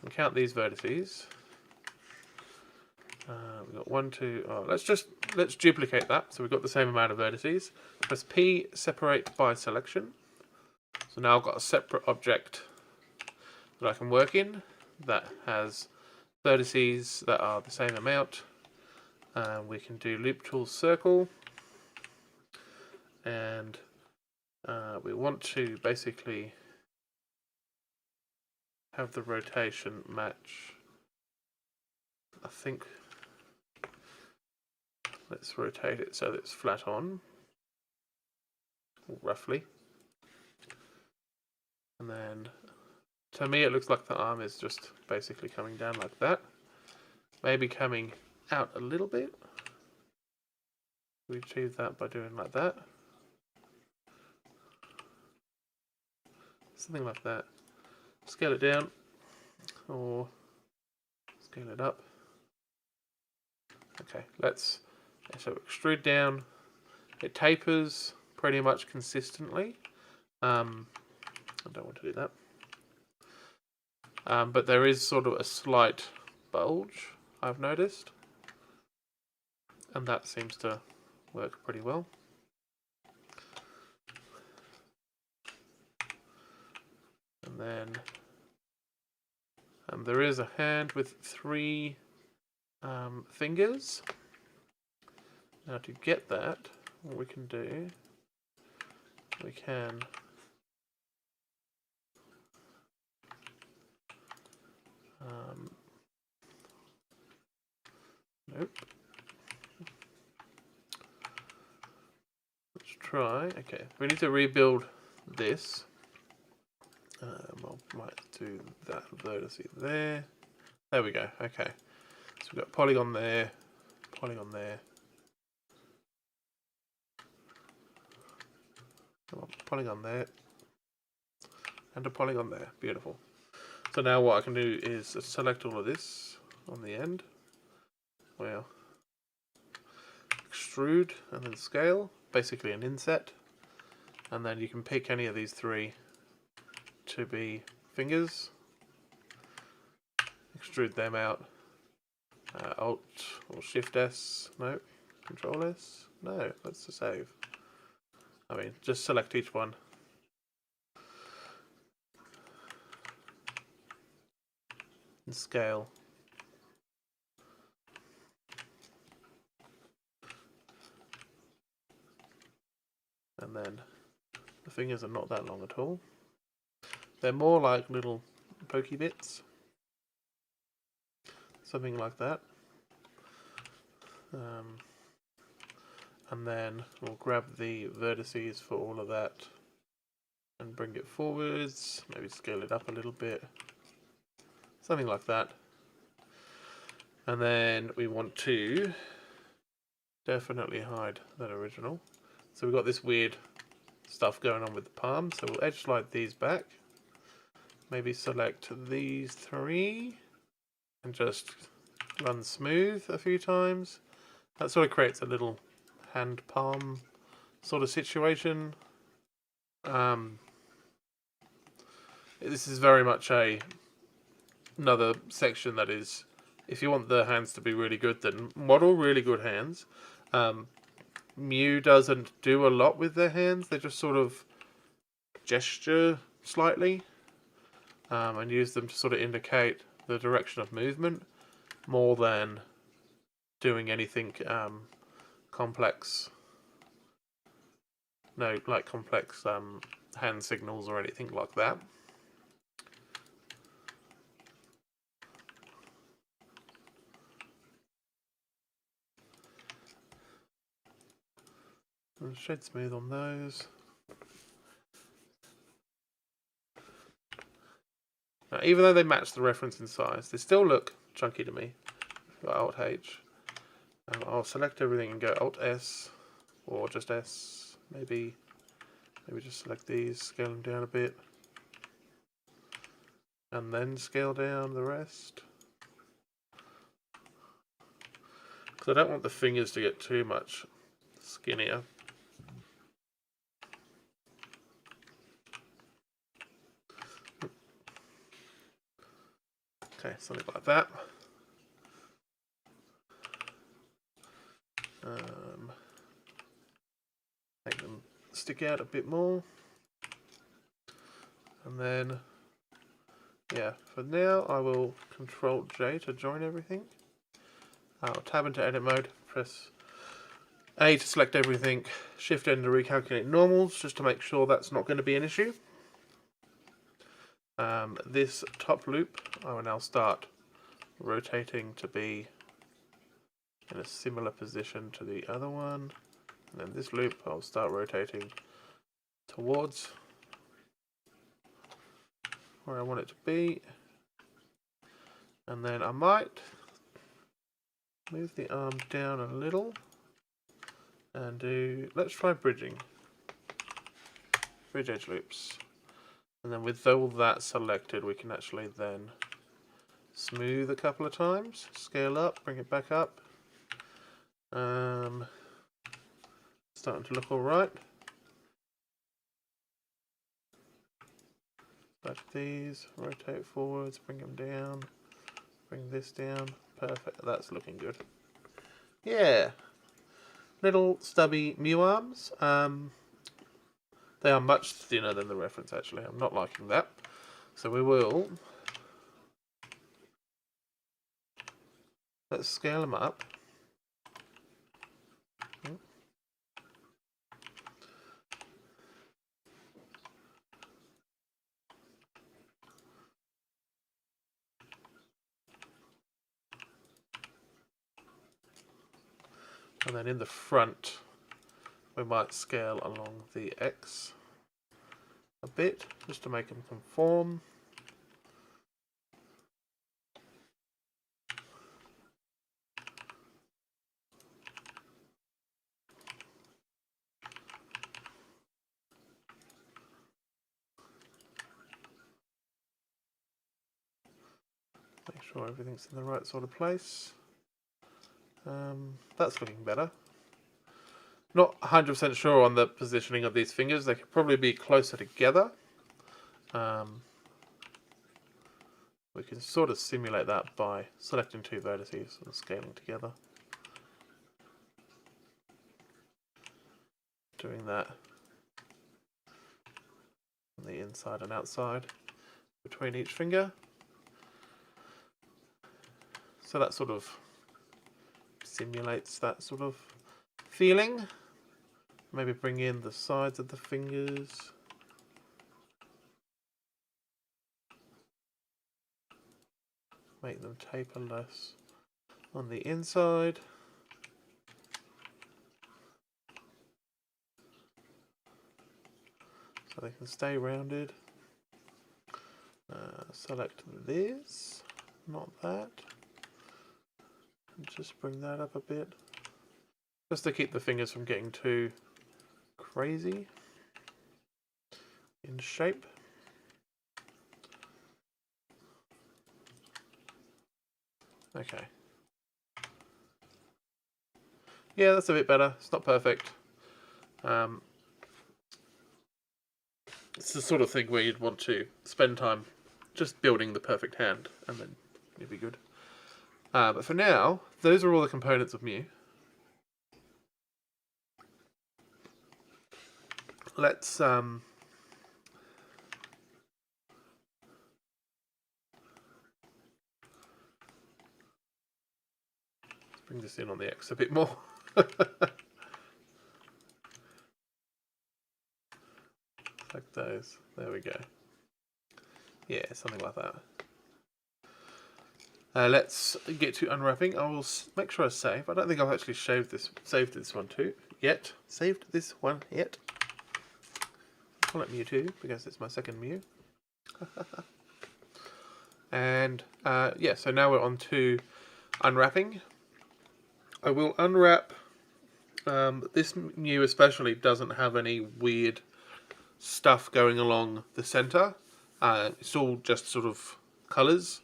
and count these vertices. We've got 1, 2. Let's duplicate that. So we've got the same amount of vertices. Press P, separate by selection. So now I've got a separate object that I can work in that has vertices that are the same amount. We can do loop tool circle, and we want to basically have the rotation match. I think let's rotate it so that it's flat on, roughly. And then, to me, it looks like the arm is just basically coming down like that. Maybe coming out a little bit. We achieve that by doing like that. Something like that. Scale it down, or scale it up. Okay, so extrude down. It tapers pretty much consistently. I don't want to do that. But there is sort of a slight bulge, I've noticed. And that seems to work pretty well. And then there is a hand with 3 fingers. Now to get that, what we can do, we can nope. Let's try. Okay, we need to rebuild this. I might do that vertex there. There we go. Okay, so we've got polygon there, polygon there. Come on, polygon there, and a polygon there. Beautiful. So now what I can do is select all of this on the end. Well, extrude and then scale, basically an inset, and then you can pick any of these 3 to be fingers. extrude them out. Alt or Shift S, no. Control S, no, that's to save. I mean, just select each one. And scale. And then the fingers are not that long at all. They're more like little pokey bits. Something like that. And then we'll grab the vertices for all of that and bring it forwards, maybe scale it up a little bit, something like that. And then we want to definitely hide that original. So we've got this weird stuff going on with the palm, so we'll edge slide these back, maybe select these three and just run smooth a few times. That sort of creates a little hand palm sort of situation. This is very much another section that is, if you want the hands to be really good, then model really good hands. Mew doesn't do a lot with their hands. They just sort of gesture slightly and use them to sort of indicate the direction of movement more than doing anything complex. No, like complex hand signals or anything like that. And shed smooth on those. Now, even though they match the reference in size, they still look chunky to me. Alt H. I'll select everything and go Alt S, or just S, maybe just select these, scale them down a bit, and then scale down the rest. Because I don't want the fingers to get too much skinnier. Okay, something like that. Make them stick out a bit more. And then, yeah, for now I will Control J to join everything. I'll tab into edit mode, press A to select everything, Shift N to recalculate normals, just to make sure that's not going to be an issue. This top loop I will now start rotating to be in a similar position to the other one, and then this loop I'll start rotating towards where I want it to be, and then I might move the arm down a little and let's try bridge edge loops, and then with all that selected we can actually then smooth a couple of times, scale up, bring it back up. Starting to look alright. Select these, rotate forwards, bring them down, bring this down. Perfect, that's looking good. Yeah, little stubby Mew arms. They are much thinner than the reference actually. I'm not liking that. So we will, let's scale them up. And then in the front, we might scale along the X a bit, just to make them conform. Make sure everything's in the right sort of place. That's looking better. Not 100% sure on the positioning of these fingers. They could probably be closer together. We can sort of simulate that by selecting two vertices and scaling together. Doing that on the inside and outside between each finger. So that sort of simulates that sort of feeling. Maybe bring in the sides of the fingers. Make them taper less on the inside. So they can stay rounded. Select this, not that. And just bring that up a bit. Just to keep the fingers from getting too crazy in shape. Okay. Yeah, that's a bit better. It's not perfect. It's the sort of thing where you'd want to spend time just building the perfect hand, and then you'd be good. But for now, those are all the components of Mew. Let's bring this in on the X a bit more. Like those. There we go. Yeah, something like that. Let's get to unwrapping. I will make sure I save. I don't think I've actually saved this one too yet. Saved this one yet. I'll call it Mew 2 because it's my second Mew. And yeah, so now we're on to unwrapping. I will unwrap. This Mew especially doesn't have any weird stuff going along the center. It's all just sort of colors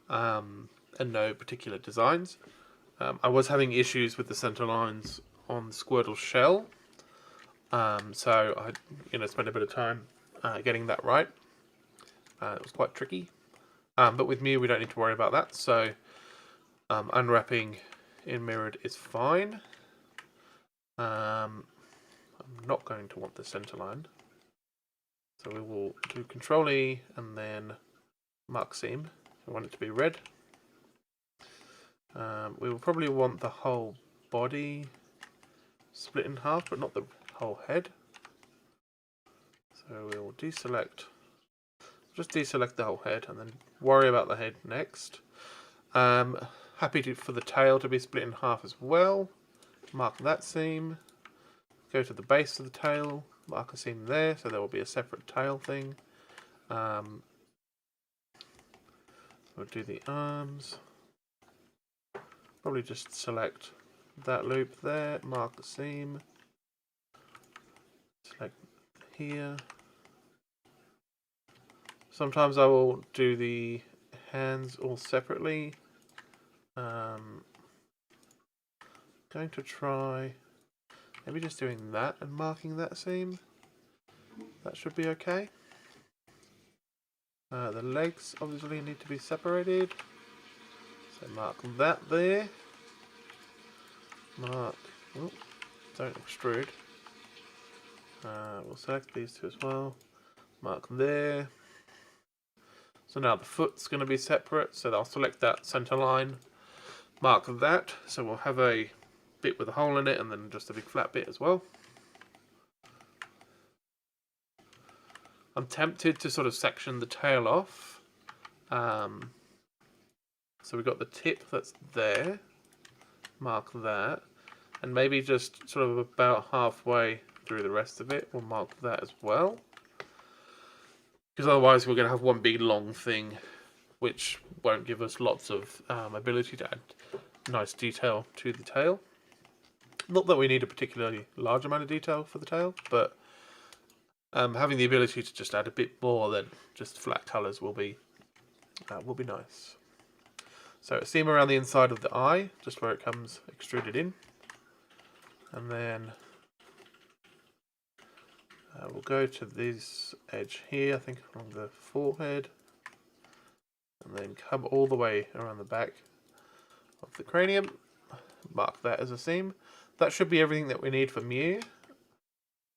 and no particular designs. I was having issues with the center lines on Squirtle's shell, so I spent a bit of time getting that right. It was quite tricky, but with Mew we don't need to worry about that, so unwrapping in mirrored is fine. I'm not going to want the center line. So we will do Control E and then mark seam. We want it to be red. We will probably want the whole body split in half, but not the whole head. So we will just deselect the whole head and then worry about the head next. Happy for the tail to be split in half as well. Mark that seam. Go to the base of the tail. Mark a seam there, so there will be a separate tail thing. We'll do the arms. Probably just select that loop there, mark the seam. Select here. Sometimes I will do the hands all separately. Going to try maybe just doing that and marking that seam. That should be okay. The legs obviously need to be separated. So mark that there. Mark, don't extrude. We'll select these two as well. Mark there. So now the foot's going to be separate, so I'll select that center line. Mark that, so we'll have a bit with a hole in it and then just a big flat bit as well. I'm tempted to sort of section the tail off. So we've got the tip that's there. Mark that. And maybe just sort of about halfway through the rest of it, we'll mark that as well. Because otherwise we're going to have one big long thing, which won't give us lots of ability to add nice detail to the tail. Not that we need a particularly large amount of detail for the tail, but having the ability to just add a bit more than just flat colours will be nice. So a seam around the inside of the eye, just where it comes extruded in, and then we'll go to this edge here, I think along the forehead, and then come all the way around the back of the cranium. Mark that as a seam. That should be everything that we need for Mew.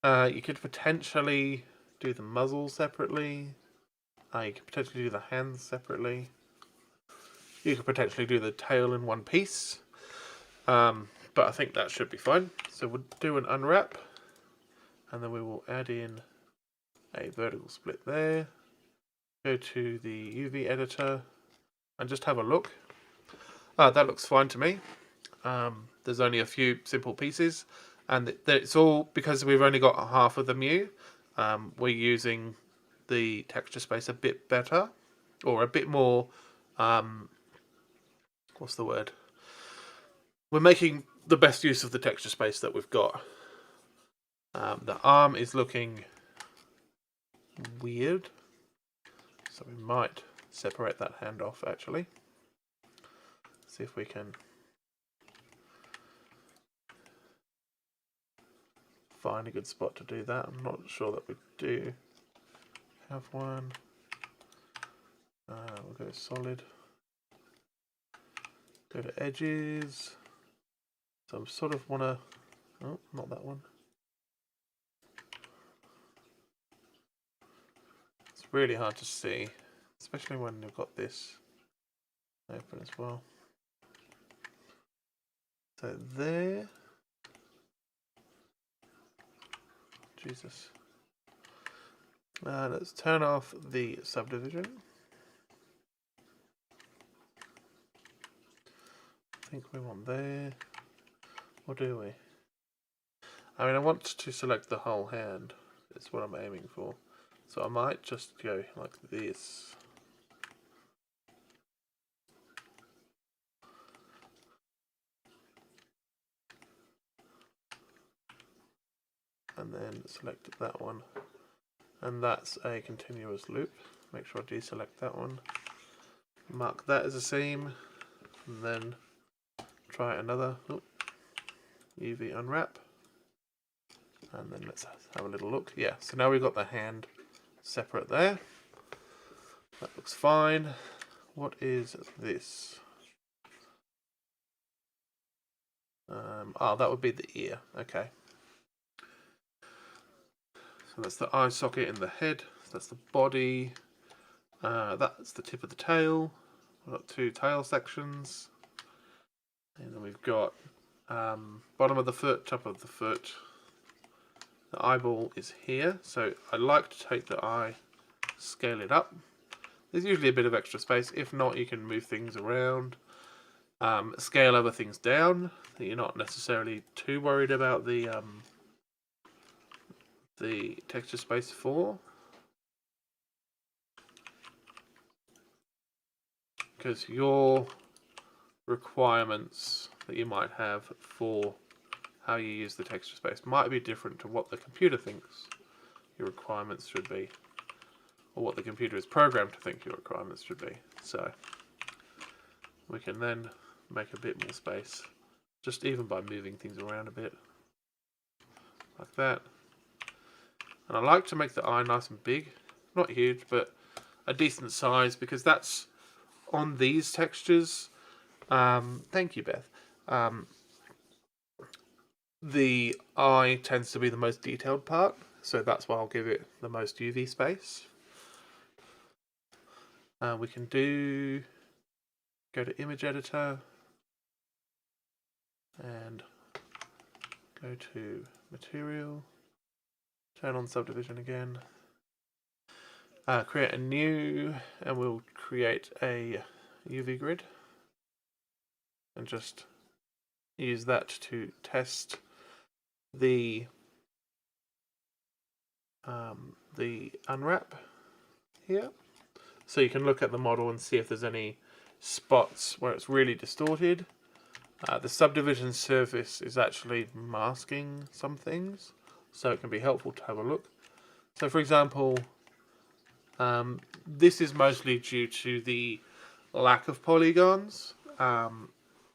You could potentially do the muzzle separately. You could potentially do the hands separately. You could potentially do the tail in one piece. But I think that should be fine. So we'll do an unwrap. And then we will add in a vertical split there. Go to the UV editor and just have a look. That looks fine to me. There's only a few simple pieces, and it's all because we've only got half of the Mew. We're using the texture space a bit better, or a bit more. What's the word? We're making the best use of the texture space that we've got. The arm is looking weird, so we might separate that hand off actually. See if we can find a good spot to do that. I'm not sure that we do have one. We'll go solid. Go to edges. So I sort of want to. Oh, not that one. It's really hard to see, especially when you've got this open as well. So there. Jesus. Let's turn off the subdivision. I think we want there. Or do we? I mean, I want to select the whole hand. That's what I'm aiming for. So I might just go like this. And then select that one. And that's a continuous loop. Make sure I deselect that one. Mark that as a seam. And then try another. UV unwrap. And then let's have a little look. Yeah, so now we've got the hand separate there. That looks fine. What is this? That would be the ear. Okay. So that's the eye socket in the head. That's the body. That's the tip of the tail. We've got two tail sections. And then we've got bottom of the foot, top of the foot. The eyeball is here. So I like to take the eye, scale it up. There's usually a bit of extra space. If not, you can move things around. Scale other things down. You're not necessarily too worried about the texture space for, because your requirements that you might have for how you use the texture space might be different to what the computer thinks your requirements should be, or what the computer is programmed to think your requirements should be. So we can then make a bit more space, just even by moving things around a bit, like that. And I like to make the eye nice and big, not huge, but a decent size, because that's on these textures. Thank you, Beth. The eye tends to be the most detailed part, so that's why I'll give it the most UV space. We can go to image editor and go to material. Turn on subdivision again. Create a new, and we'll create a UV grid. And just use that to test the unwrap here. So you can look at the model and see if there's any spots where it's really distorted. The subdivision surface is actually masking some things, so it can be helpful to have a look. So for example, this is mostly due to the lack of polygons,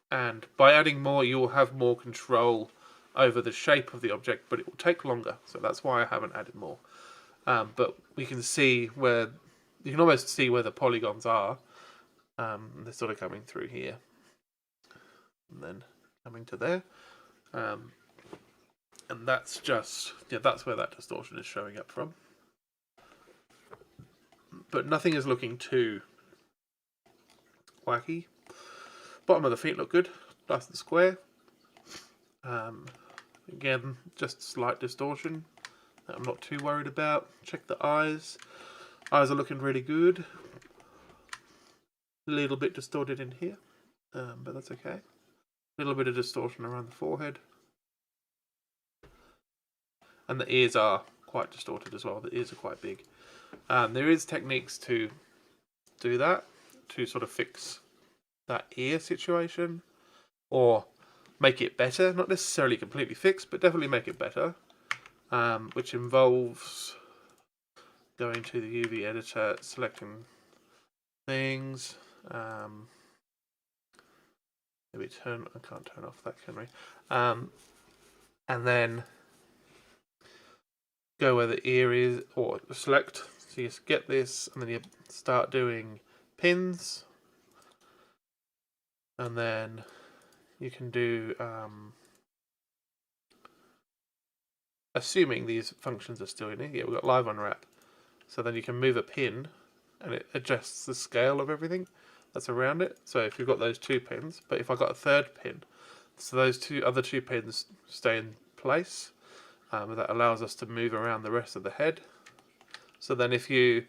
and by adding more you will have more control over the shape of the object, but it will take longer, so that's why I haven't added more. But we can see where, you can almost see where the polygons are, They're sort of coming through here, and then coming to there. And that's just, that's where that distortion is showing up from. But nothing is looking too wacky. Bottom of the feet look good, nice and square. Again, just slight distortion that I'm not too worried about. Check the eyes. Eyes are looking really good. A little bit distorted in here, but that's okay. A little bit of distortion around the forehead. And the ears are quite distorted as well. The ears are quite big. There is techniques to do that, to sort of fix that ear situation, or make it better. Not necessarily completely fix, but definitely make it better, which involves going to the UV editor, selecting things. Maybe I can't turn off that, can we? And then go where the ear is, or select. So you get this, and then you start doing pins, and then you can do, assuming these functions are still in here. Yeah, we've got live unwrap. So then you can move a pin, and it adjusts the scale of everything that's around it. So if you've got those 2 pins, but if I got a 3rd pin, so those other two pins stay in place. That allows us to move around the rest of the head. So then if you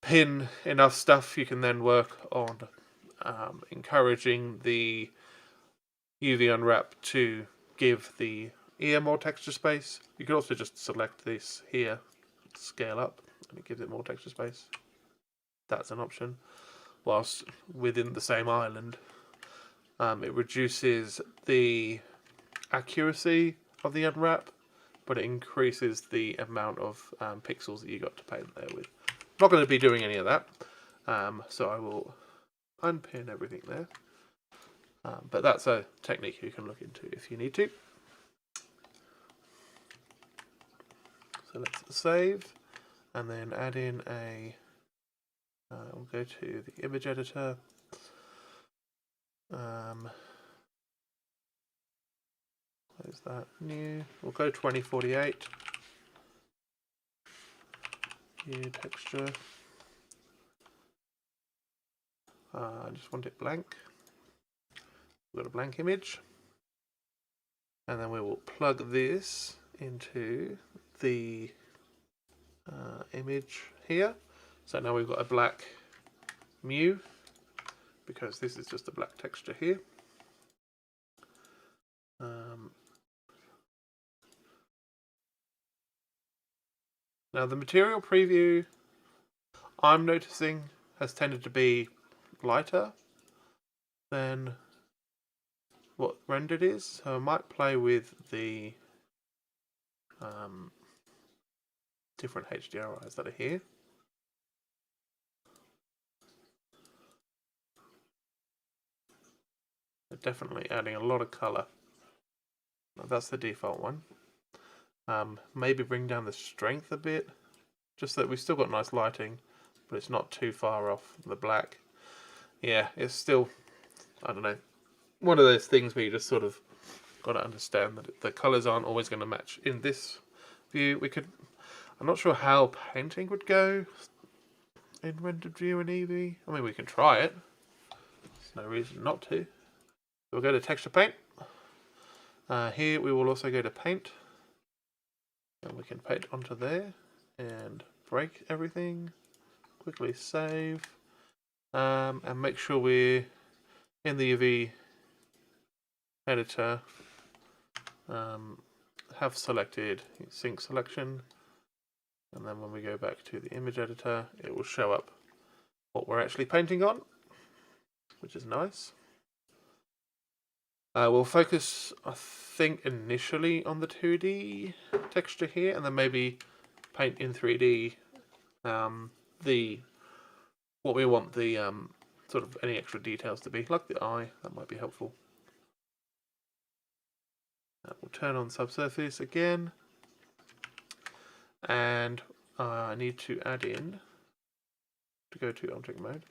pin enough stuff, you can then work on encouraging the UV unwrap to give the ear more texture space. You can also just select this here, scale up, and it gives it more texture space. That's an option. Whilst within the same island, it reduces the accuracy of the unwrap, but it increases the amount of pixels that you got to paint there with. I'm not going to be doing any of that, so I will unpin everything there. But that's a technique you can look into if you need to. So let's save, and then add in a, we'll go to the image editor. Where's that? New. We'll go 2048. New texture. I just want it blank. We've got a blank image. And then we will plug this into the image here. So now we've got a black Mew, because this is just a black texture here. Now the material preview, I'm noticing, has tended to be lighter than what rendered is, so I might play with the different HDRIs that are here. They're definitely adding a lot of colour. That's the default one. Maybe bring down the strength a bit, just so that we've still got nice lighting, but it's not too far off the black. Yeah, it's still, I don't know, one of those things where you just sort of got to understand that the colours aren't always going to match. In this view, I'm not sure how painting would go in rendered view and Eevee. I mean, we can try it. There's no reason not to. We'll go to texture paint. Here we will also go to paint. And we can paint onto there and break everything. Quickly save. And make sure we're in the UV editor. Have selected sync selection. And then when we go back to the image editor, it will show up what we're actually painting on, which is nice. We'll focus, I think, initially on the 2D texture here, and then maybe paint in 3D what we want the sort of any extra details to be, like the eye. That might be helpful. We'll turn on subsurface again, and I need to add in, to go to object mode,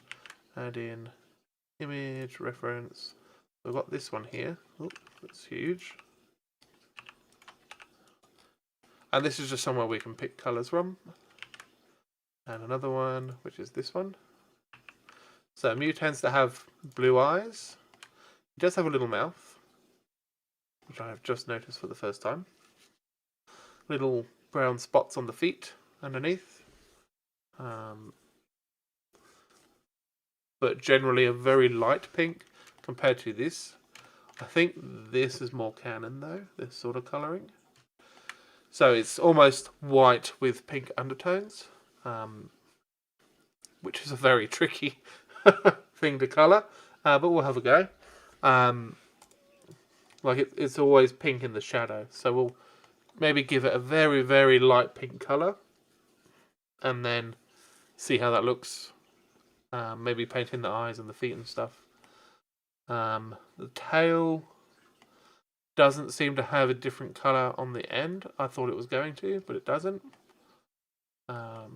add in image, reference. We've got this one here. Oh, that's huge. And this is just somewhere we can pick colours from. And another one, which is this one. So Mew tends to have blue eyes. He does have a little mouth, which I have just noticed for the first time. Little brown spots on the feet underneath. But generally a very light pink compared to this. I think this is more canon though, this sort of colouring. So it's almost white with pink undertones, which is a very tricky thing to colour, but we'll have a go. Like it's always pink in the shadow, so we'll maybe give it a very, very light pink colour, and then see how that looks. Maybe paint in the eyes and the feet and stuff. The tail doesn't seem to have a different colour on the end. I thought it was going to, but it doesn't. I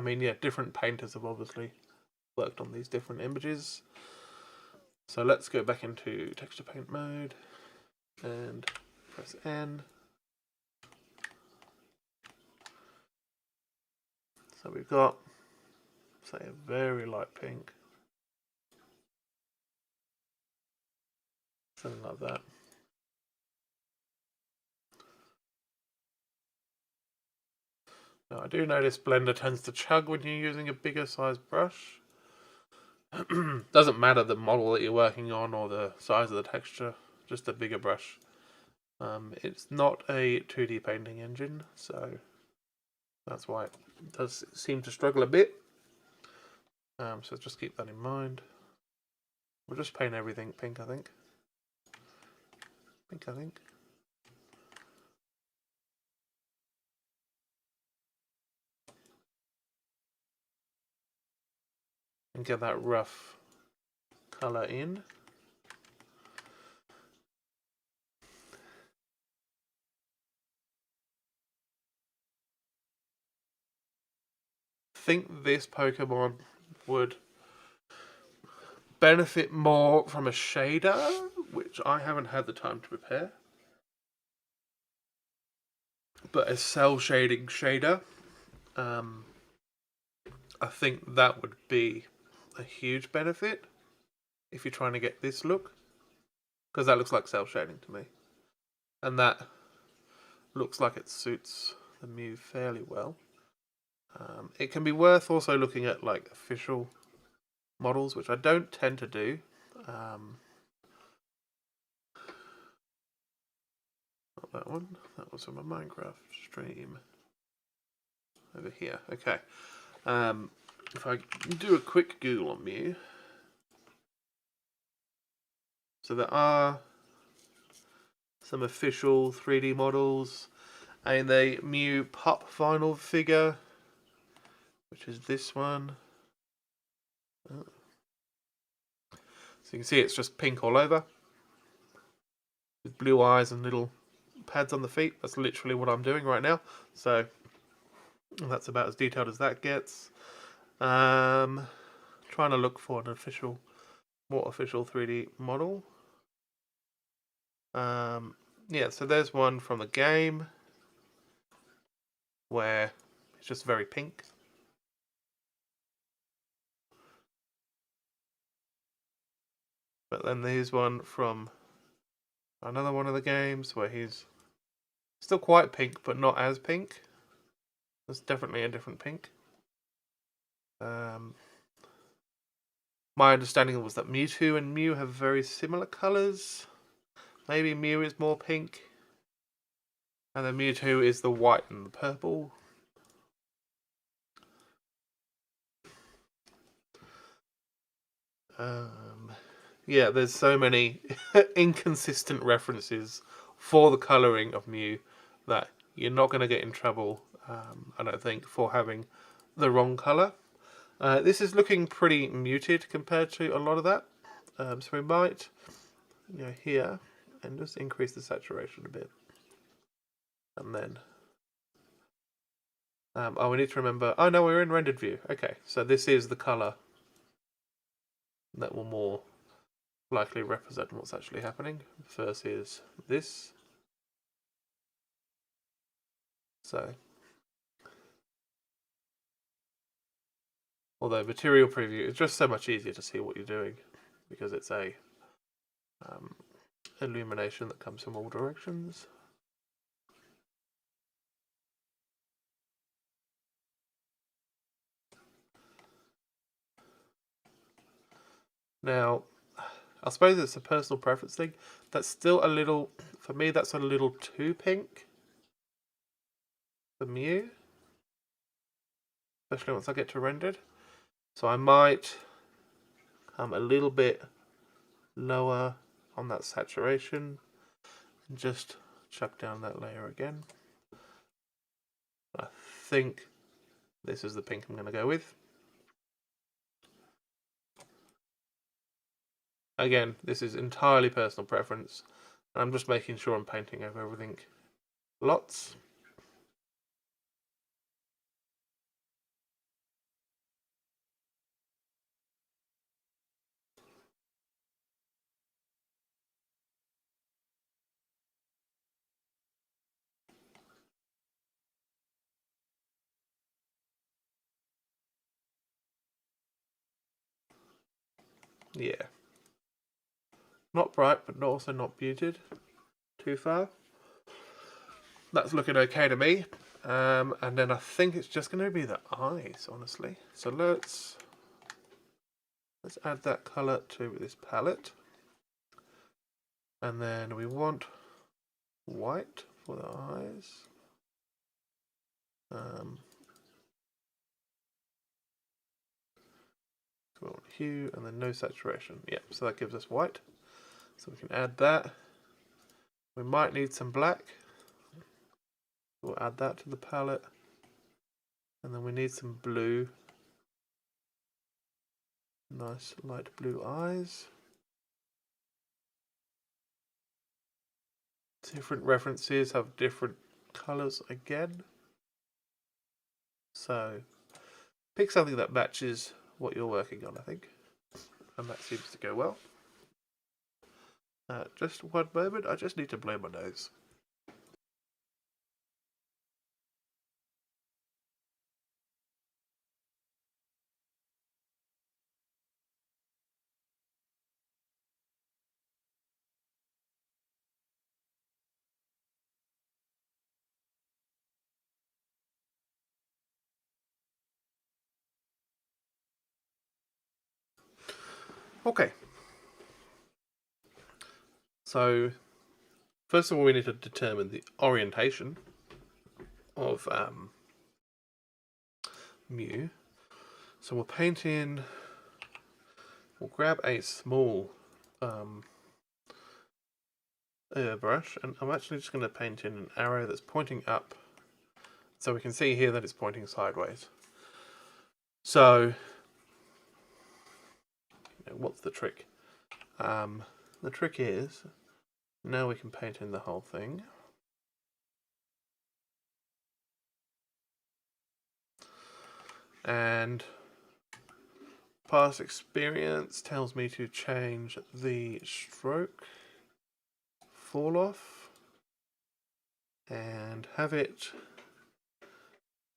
mean, yeah, different painters have obviously worked on these different images. So let's go back into texture paint mode and press N. So we've got, say, a very light pink. Something like that. Now I do notice Blender tends to chug when you're using a bigger size brush. Doesn't matter the model that you're working on or the size of the texture, just a bigger brush. It's not a 2D painting engine, so that's why it does seem to struggle a bit. So just keep that in mind. We'll just paint everything pink, I think. I think. And get that rough colour in. I think this Pokemon would benefit more from a shader, which I haven't had the time to prepare. But a cell shading shader, I think that would be a huge benefit if you're trying to get this look, because that looks like cell shading to me, and that looks like it suits the Mew fairly well. It can be worth also looking at like official models, which I don't tend to do. Not that one. That was from a Minecraft stream. Over here. Okay. If I do a quick Google on Mew. So there are some official 3D models. And the Mew Pop vinyl figure, which is this one. So you can see it's just pink all over, with blue eyes and little pads on the feet. That's literally what I'm doing right now. So that's about as detailed as that gets. Trying to look for an official, more official 3D model. Yeah, so there's one from the game where it's just very pink. But then there's one from another one of the games where he's still quite pink, but not as pink. There's definitely a different pink. My understanding was that Mewtwo and Mew have very similar colours. Maybe Mew is more pink. And then Mewtwo is the white and the purple. Yeah, there's so many inconsistent references for the colouring of Mew that you're not going to get in trouble, I don't think, for having the wrong colour. This is looking pretty muted compared to a lot of that. So we might go here and just increase the saturation a bit. And then Oh, we need to remember. Oh no, we're in rendered view. Okay, so this is the color that will more likely represent what's actually happening. First is this. So, although material preview is just so much easier to see what you're doing because it's a illumination that comes from all directions. Now, I suppose it's a personal preference thing. That's still a little, for me, that's a little too pink for Mew, especially once I get to rendered. So I might come a little bit lower on that saturation and just chuck down that layer again. I think this is the pink I'm going to go with. Again, this is entirely personal preference. I'm just making sure I'm painting over everything lots. Yeah. Not bright, but also not muted too far. That's looking okay to me. And then I think it's just going to be the eyes, honestly. So let's add that color to this palette. And then we want white for the eyes. So we want hue and then no saturation. Yep, so that gives us white. So we can add that. We might need some black. We'll add that to the palette. And then we need some blue. Nice light blue eyes. Different references have different colors again. So pick something that matches what you're working on, I think. And that seems to go well. Just one moment, I just need to blow my nose. Okay. So, first of all, we need to determine the orientation of Mew. So we'll paint in, we'll grab a small airbrush, and I'm actually just going to paint in an arrow that's pointing up. So we can see here that it's pointing sideways. So, what's the trick? The trick is, now we can paint in the whole thing. And past experience tells me to change the stroke fall off and have it,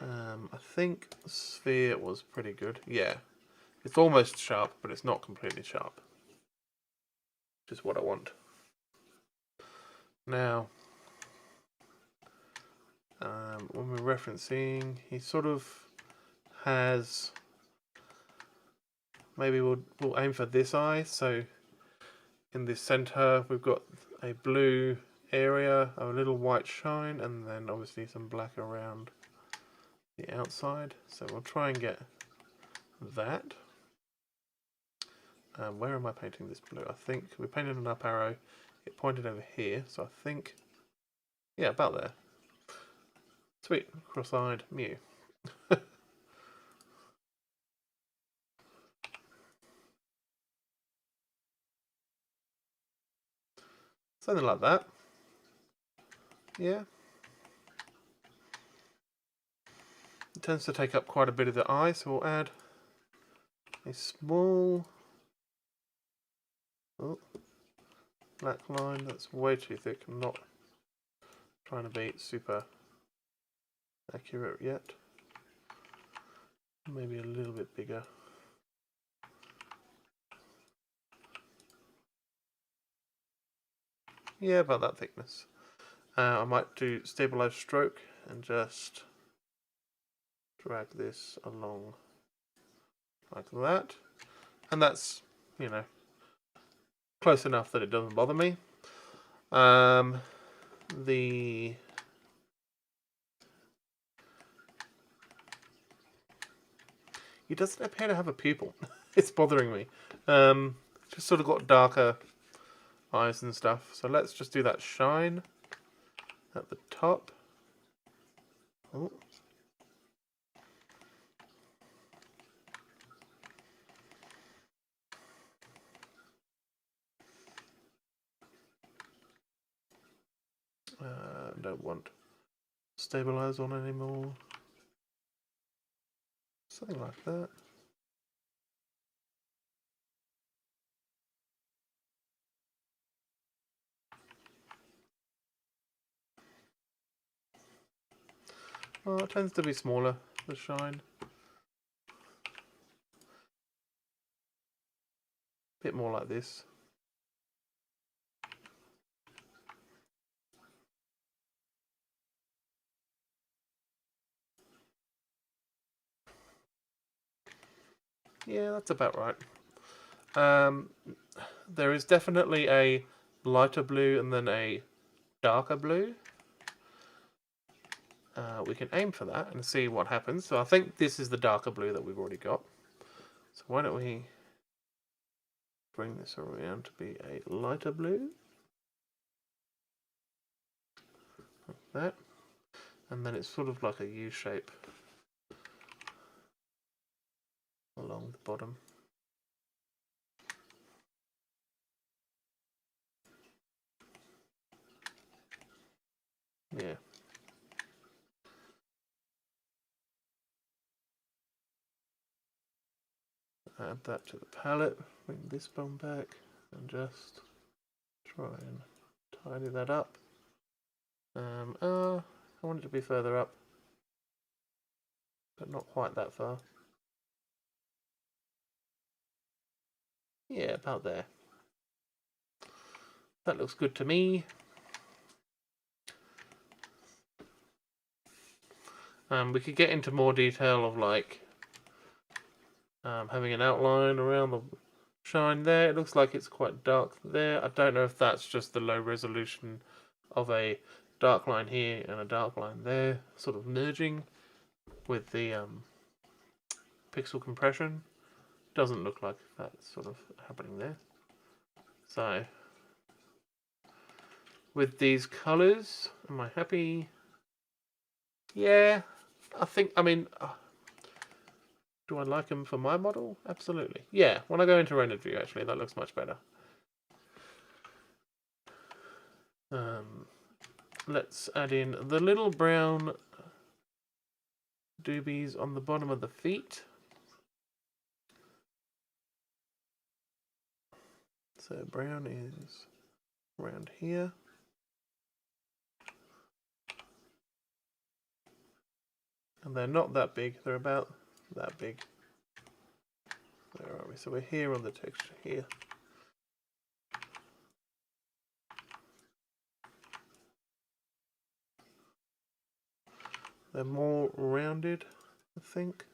I think sphere was pretty good. Yeah, it's almost sharp, but it's not completely sharp, which is what I want. Now, when we're referencing, he sort of has, maybe we'll aim for this eye. So in the center, we've got a blue area, a little white shine, and then obviously some black around the outside. So we'll try and get that. Where am I painting this blue? I think we painted an up arrow. It pointed over here, so I think, yeah, about there. Sweet, cross-eyed Mew. Something like that. Yeah. It tends to take up quite a bit of the eye, so we'll add a small black line. That's way too thick. I'm not trying to be super accurate yet. Maybe a little bit bigger. Yeah, about that thickness. I might do stabilize stroke and just drag this along like that. And that's, you know, close enough that it doesn't bother me. He doesn't appear to have a pupil. It's bothering me. Just sort of got darker eyes and stuff. So let's just do that shine at the top. Oh. Don't want stabilize on anymore. Something like that. Oh, it tends to be smaller, the shine. A bit more like this. Yeah, that's about right. There is definitely a lighter blue and then a darker blue. We can aim for that and see what happens. So I think this is the darker blue that we've already got. So why don't we bring this around to be a lighter blue. Like that. And then it's sort of like a U shape along the bottom. Yeah. Add that to the palette, bring this bone back, and just try and tidy that up. I want it to be further up, but not quite that far. Yeah, about there. That looks good to me. We could get into more detail of like having an outline around the shine there. It looks like it's quite dark there. I don't know if that's just the low resolution of a dark line here and a dark line there, sort of merging with the pixel compression. Doesn't look like that's sort of happening there. So with these colors, am I happy? Yeah, I mean, do I like them for my model? Absolutely. Yeah, when I go into rendered view, actually, that looks much better. Let's add in the little brown doobies on the bottom of the feet. So brown is around here. And they're not that big, they're about that big. Where are we? So we're here on the texture here. They're more rounded, I think.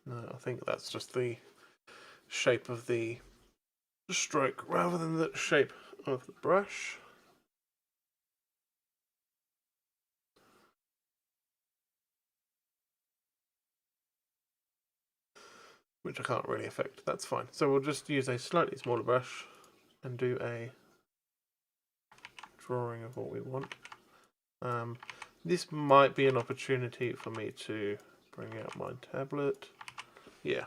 No, I think that's just the shape of the stroke rather than the shape of the brush. Which I can't really affect, that's fine. So we'll just use a slightly smaller brush and do a drawing of what we want. This might be an opportunity for me to bring out my tablet. Yeah.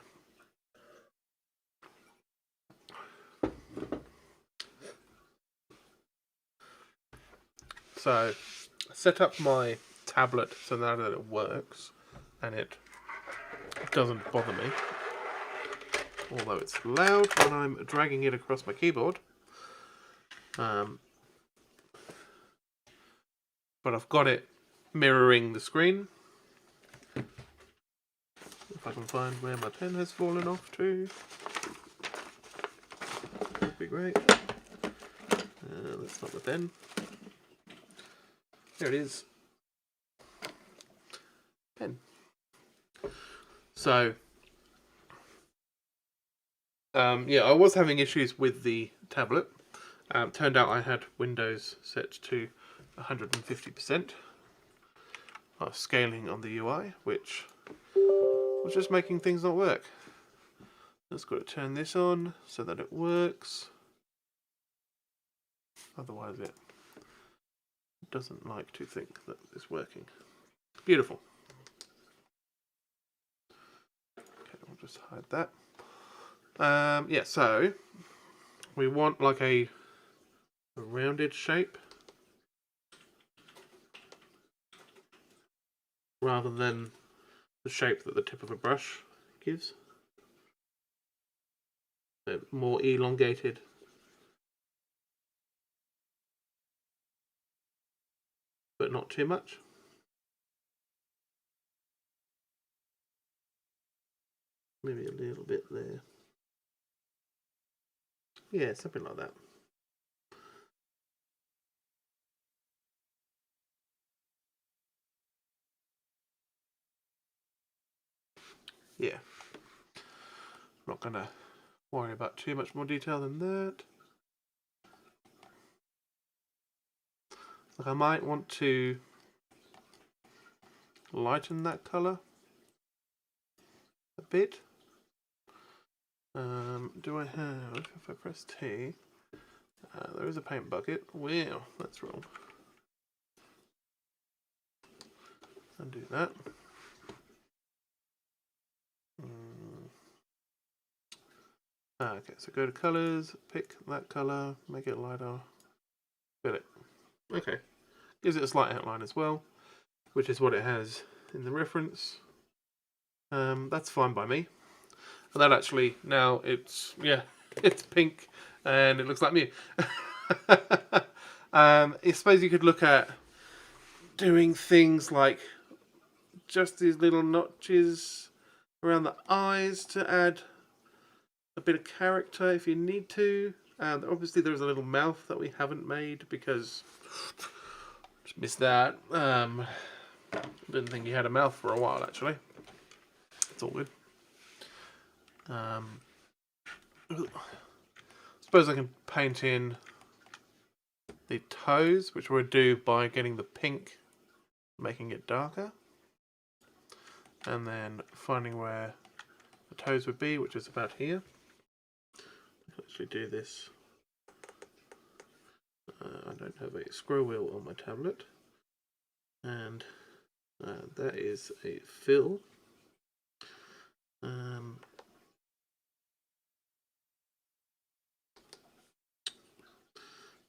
So I set up my tablet so now that it works and it doesn't bother me, although it's loud when I'm dragging it across my keyboard. But I've got it mirroring the screen. If I can find where my pen has fallen off to, that'd be great. That's not the pen. There it is. Pen. So, yeah, I was having issues with the tablet. Turned out I had Windows set to 150% of scaling on the UI, which was just making things not work. Just got to turn this on so that it works. Otherwise it doesn't like to think that it's working. Beautiful. Okay, I'll just hide that. Yeah, so we want like a rounded shape rather than the shape that the tip of a brush gives. More elongated. But not too much. Maybe a little bit there. Yeah, something like that. Yeah. I'm not gonna worry about too much more detail than that. Like I might want to lighten that colour a bit. Do I have, if I press T, there is a paint bucket. Wow, that's wrong. Undo that. Okay, so go to colours, pick that colour, make it lighter, fill it. Okay, gives it a slight outline as well, which is what it has in the reference. That's fine by me. And that actually, now it's, yeah, it's pink and it looks like Mew. I suppose you could look at doing things like just these little notches around the eyes to add a bit of character if you need to. Obviously there's a little mouth that we haven't made because just missed that. Didn't think you had a mouth for a while actually. It's all good. I suppose I can paint in the toes, which we'll do by getting the pink, making it darker, and then finding where the toes would be, which is about here. I can actually do this. I don't have a scroll wheel on my tablet, and that is a fill.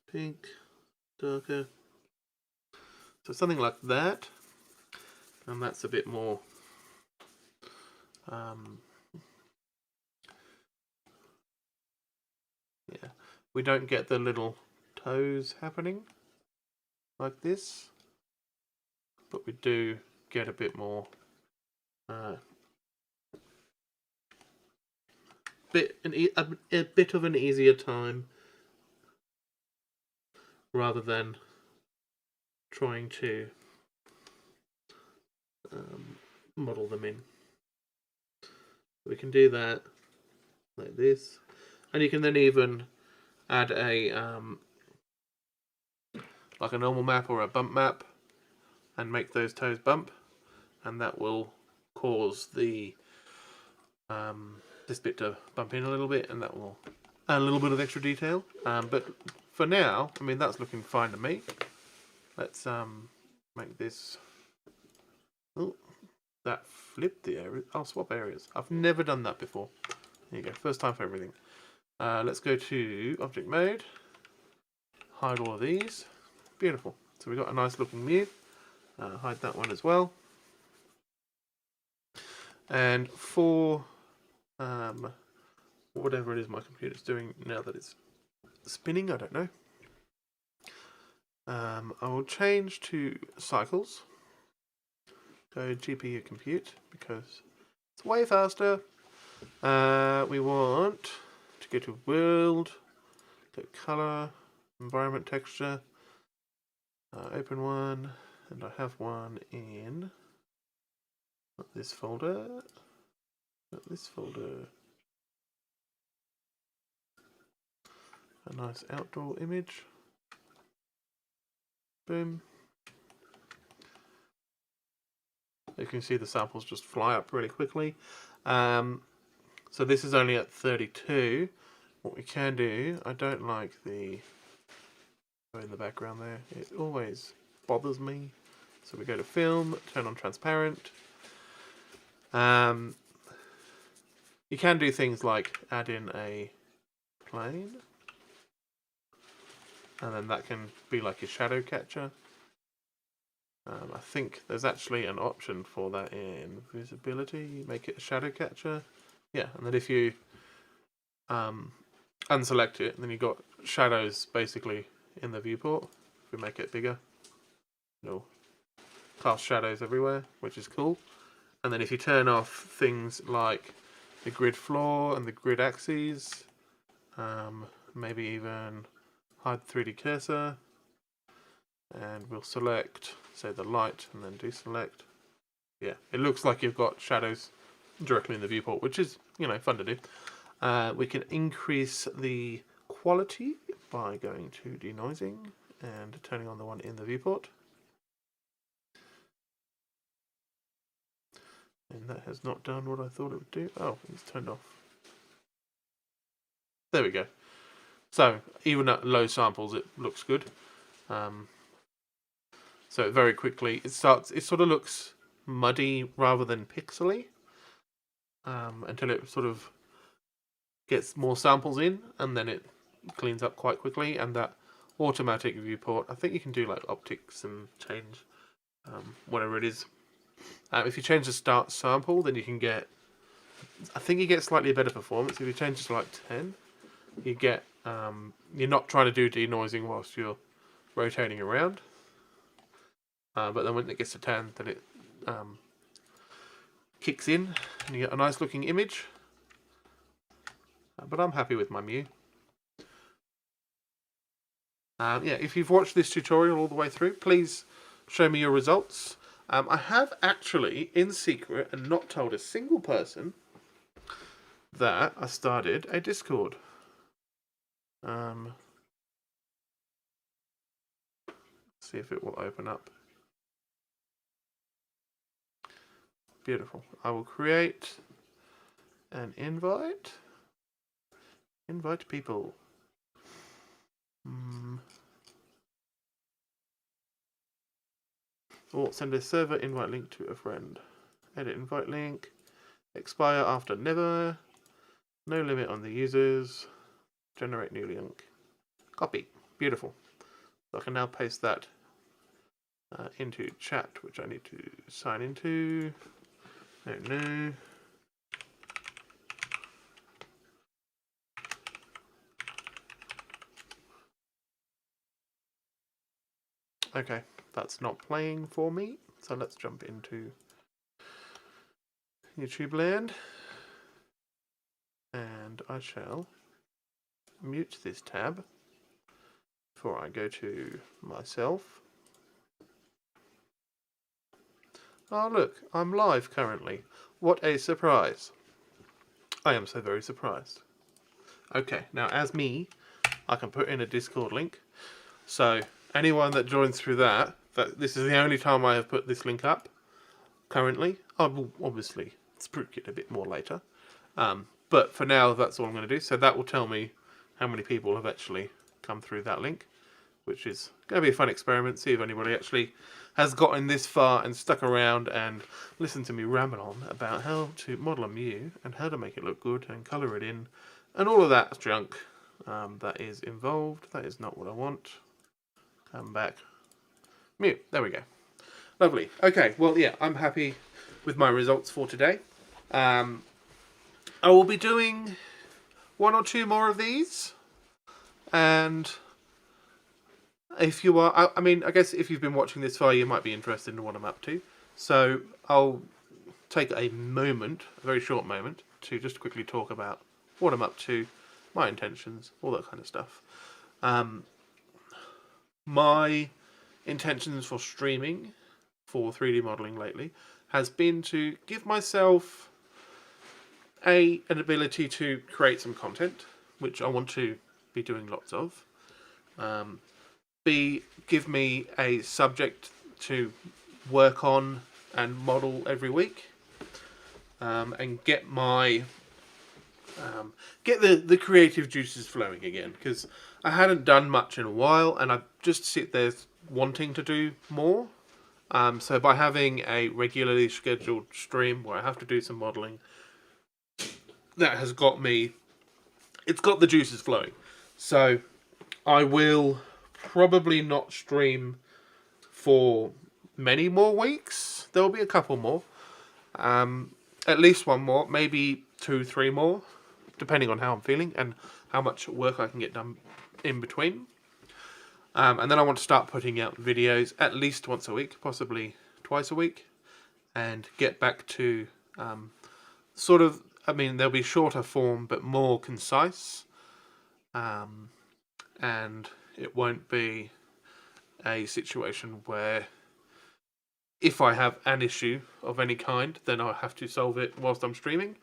Pink, darker. So something like that, and that's a bit more yeah, we don't get the little toes happening like this, but we do get a bit more a bit of an easier time rather than trying to model them in. We can do that like this, and you can then even add a like a normal map or a bump map and make those toes bump, and that will cause the this bit to bump in a little bit, and that will add a little bit of extra detail. But for now, I mean, that's looking fine to me. Let's make this. Oh, that flipped the area. I'll swap areas. I've never done that before. There you go. First time for everything. Let's go to object mode. Hide all of these. Beautiful. So we've got a nice looking Mew. Hide that one as well. And for whatever it is my computer's doing now that it's spinning, I don't know. I will change to cycles. Go GPU compute because it's way faster. We want to go to world, go color, environment texture, open one, and I have one in not this folder, not this folder. A nice outdoor image. Boom. You can see the samples just fly up really quickly. So this is only at 32. What we can do, I don't like the in the background there. It always bothers me. So we go to film, turn on transparent. You can do things like add in a plane. And then that can be like your shadow catcher. I think there's actually an option for that in visibility. Make it a shadow catcher. Yeah, and then if you unselect it, then you've got shadows basically in the viewport. If we make it bigger, it'll cast shadows everywhere, which is cool. And then if you turn off things like the grid floor and the grid axes, maybe even hide 3D cursor, and we'll select, say, the light, and then deselect. Yeah, it looks like you've got shadows directly in the viewport, which is, you know, fun to do. We can increase the quality by going to denoising and turning on the one in the viewport. And that has not done what I thought it would do. Oh, it's turned off. There we go. So even at low samples, it looks good. So very quickly, it sort of looks muddy rather than pixely, until it sort of gets more samples in, and then it cleans up quite quickly. And that automatic viewport, I think you can do like optics and change whatever it is. If you change the start sample, then you can get, I think you get slightly better performance. If you change it to like 10, you get, you're not trying to do denoising whilst you're rotating around. But then when it gets to 10, then it kicks in and you get a nice looking image. But I'm happy with my Mew. Yeah, if you've watched this tutorial all the way through, please show me your results. I have actually, in secret and not told a single person, that I started a Discord. See if it will open up. Beautiful. I will create an invite. Invite people. Or send a server invite link to a friend. Edit invite link. Expire after never. No limit on the users. Generate new link. Copy. Beautiful. So I can now paste that into chat, which I need to sign into. No. Okay, that's not playing for me. So let's jump into YouTube land. And I shall mute this tab before I go to myself. Oh look, I'm live currently. What a surprise. I am so very surprised. Okay, now as me, I can put in a Discord link. So anyone that joins through that this is the only time I have put this link up currently. I will obviously spruik it a bit more later. But for now, that's all I'm going to do. So that will tell me how many people have actually come through that link, which is going to be a fun experiment. See if anybody actually has gotten this far and stuck around and listened to me ramble on about how to model a Mew and how to make it look good and colour it in and all of that junk that is involved. That is not what I want. Come back. Mew. There we go. Lovely. Okay, well, yeah, I'm happy with my results for today. I will be doing 1 or 2 more of these. And if you are, I mean, I guess if you've been watching this far, you might be interested in what I'm up to. So I'll take a moment, a very short moment, to just quickly talk about what I'm up to, my intentions, all that kind of stuff. My intentions for streaming for 3D modeling lately has been to give myself an ability to create some content, which I want to be doing lots of. B, give me a subject to work on and model every week, and get my get the creative juices flowing again, because I hadn't done much in a while, and I just sit there wanting to do more. So by having a regularly scheduled stream where I have to do some modeling, that has got me, it's got the juices flowing. So I will probably not stream for many more weeks. There'll be a couple more. At least 1 more, maybe 2, 3 more, depending on how I'm feeling and how much work I can get done in between. And then I want to start putting out videos at least once a week, possibly twice a week, and get back to sort of, I mean, they'll be shorter form, but more concise. And it won't be a situation where if I have an issue of any kind, then I'll have to solve it whilst I'm streaming,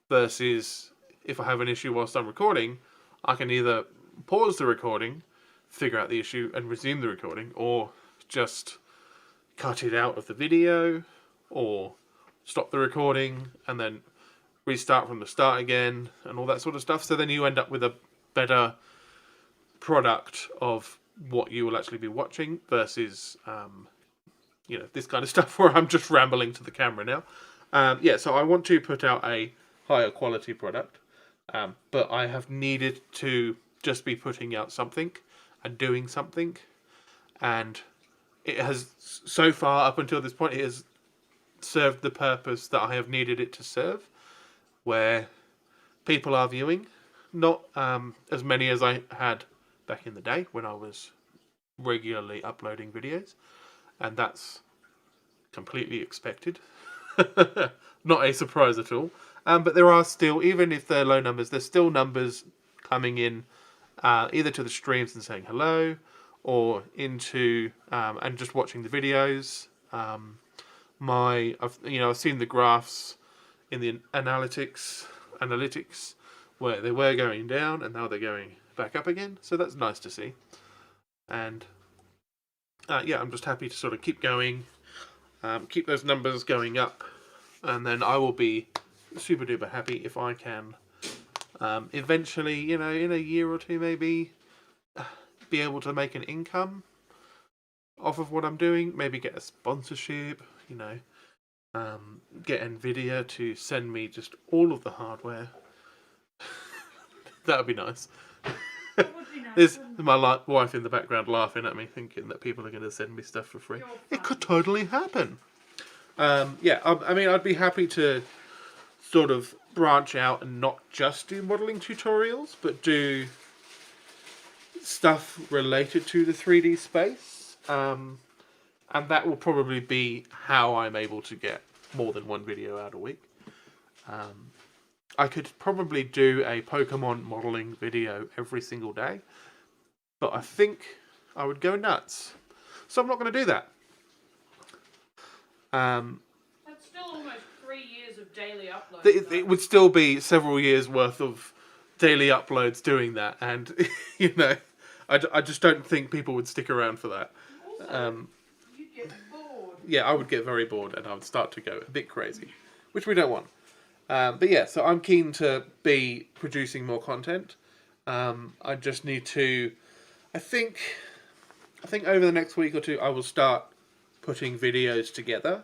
versus if I have an issue whilst I'm recording, I can either pause the recording, figure out the issue and resume the recording, or just cut it out of the video, or stop the recording and then restart from the start again, and all that sort of stuff. So then you end up with a better product of what you will actually be watching, versus this kind of stuff where I'm just rambling to the camera now. So I want to put out a higher quality product, but I have needed to just be putting out something and doing something, and it has, so far up until this point, it has served the purpose that I have needed it to serve, where people are viewing, not as many as I had back in the day when I was regularly uploading videos, and that's completely expected. Not a surprise at all. But there are still, even if they're low numbers, there's still numbers coming in, either to the streams and saying hello, or into and just watching the videos. I've seen the graphs in the analytics where they were going down and now they're going back up again. So that's nice to see. And I'm just happy to sort of keep going, keep those numbers going up, and then I will be super duper happy if I can eventually, in a year or two maybe, be able to make an income off of what I'm doing. Maybe get a sponsorship, get Nvidia to send me just all of the hardware. That would be nice. There's my wife in the background laughing at me, thinking that people are going to send me stuff for free. It could totally happen. I'd be happy to sort of branch out and not just do modeling tutorials, but do stuff related to the 3D space. And that will probably be how I'm able to get more than 1 video out a week. I could probably do a Pokemon modeling video every single day, but I think I would go nuts. So I'm not going to do that. That's still almost 3 years of daily uploads. It would still be several years worth of daily uploads doing that, and I just don't think people would stick around for that. Also, you'd get bored. Yeah, I would get very bored and I would start to go a bit crazy, which we don't want. So I'm keen to be producing more content. I just need to, I think over the next week or two, I will start putting videos together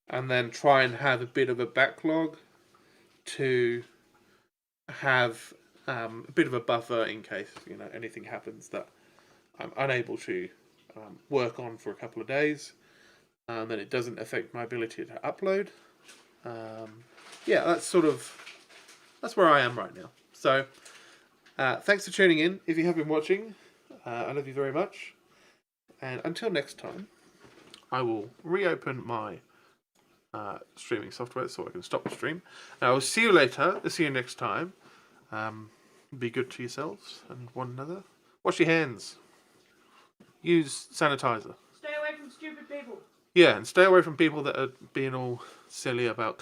and then try and have a bit of a backlog to have a bit of a buffer in case, anything happens that I'm unable to work on for a couple of days, and then it doesn't affect my ability to upload. Yeah, that's where I am right now. So, thanks for tuning in. If you have been watching, I love you very much. And until next time, I will reopen my streaming software so I can stop the stream. And I will see you later. See you next time. Be good to yourselves and one another. Wash your hands. Use sanitizer. Stay away from stupid people. Yeah, and stay away from people that are being all silly about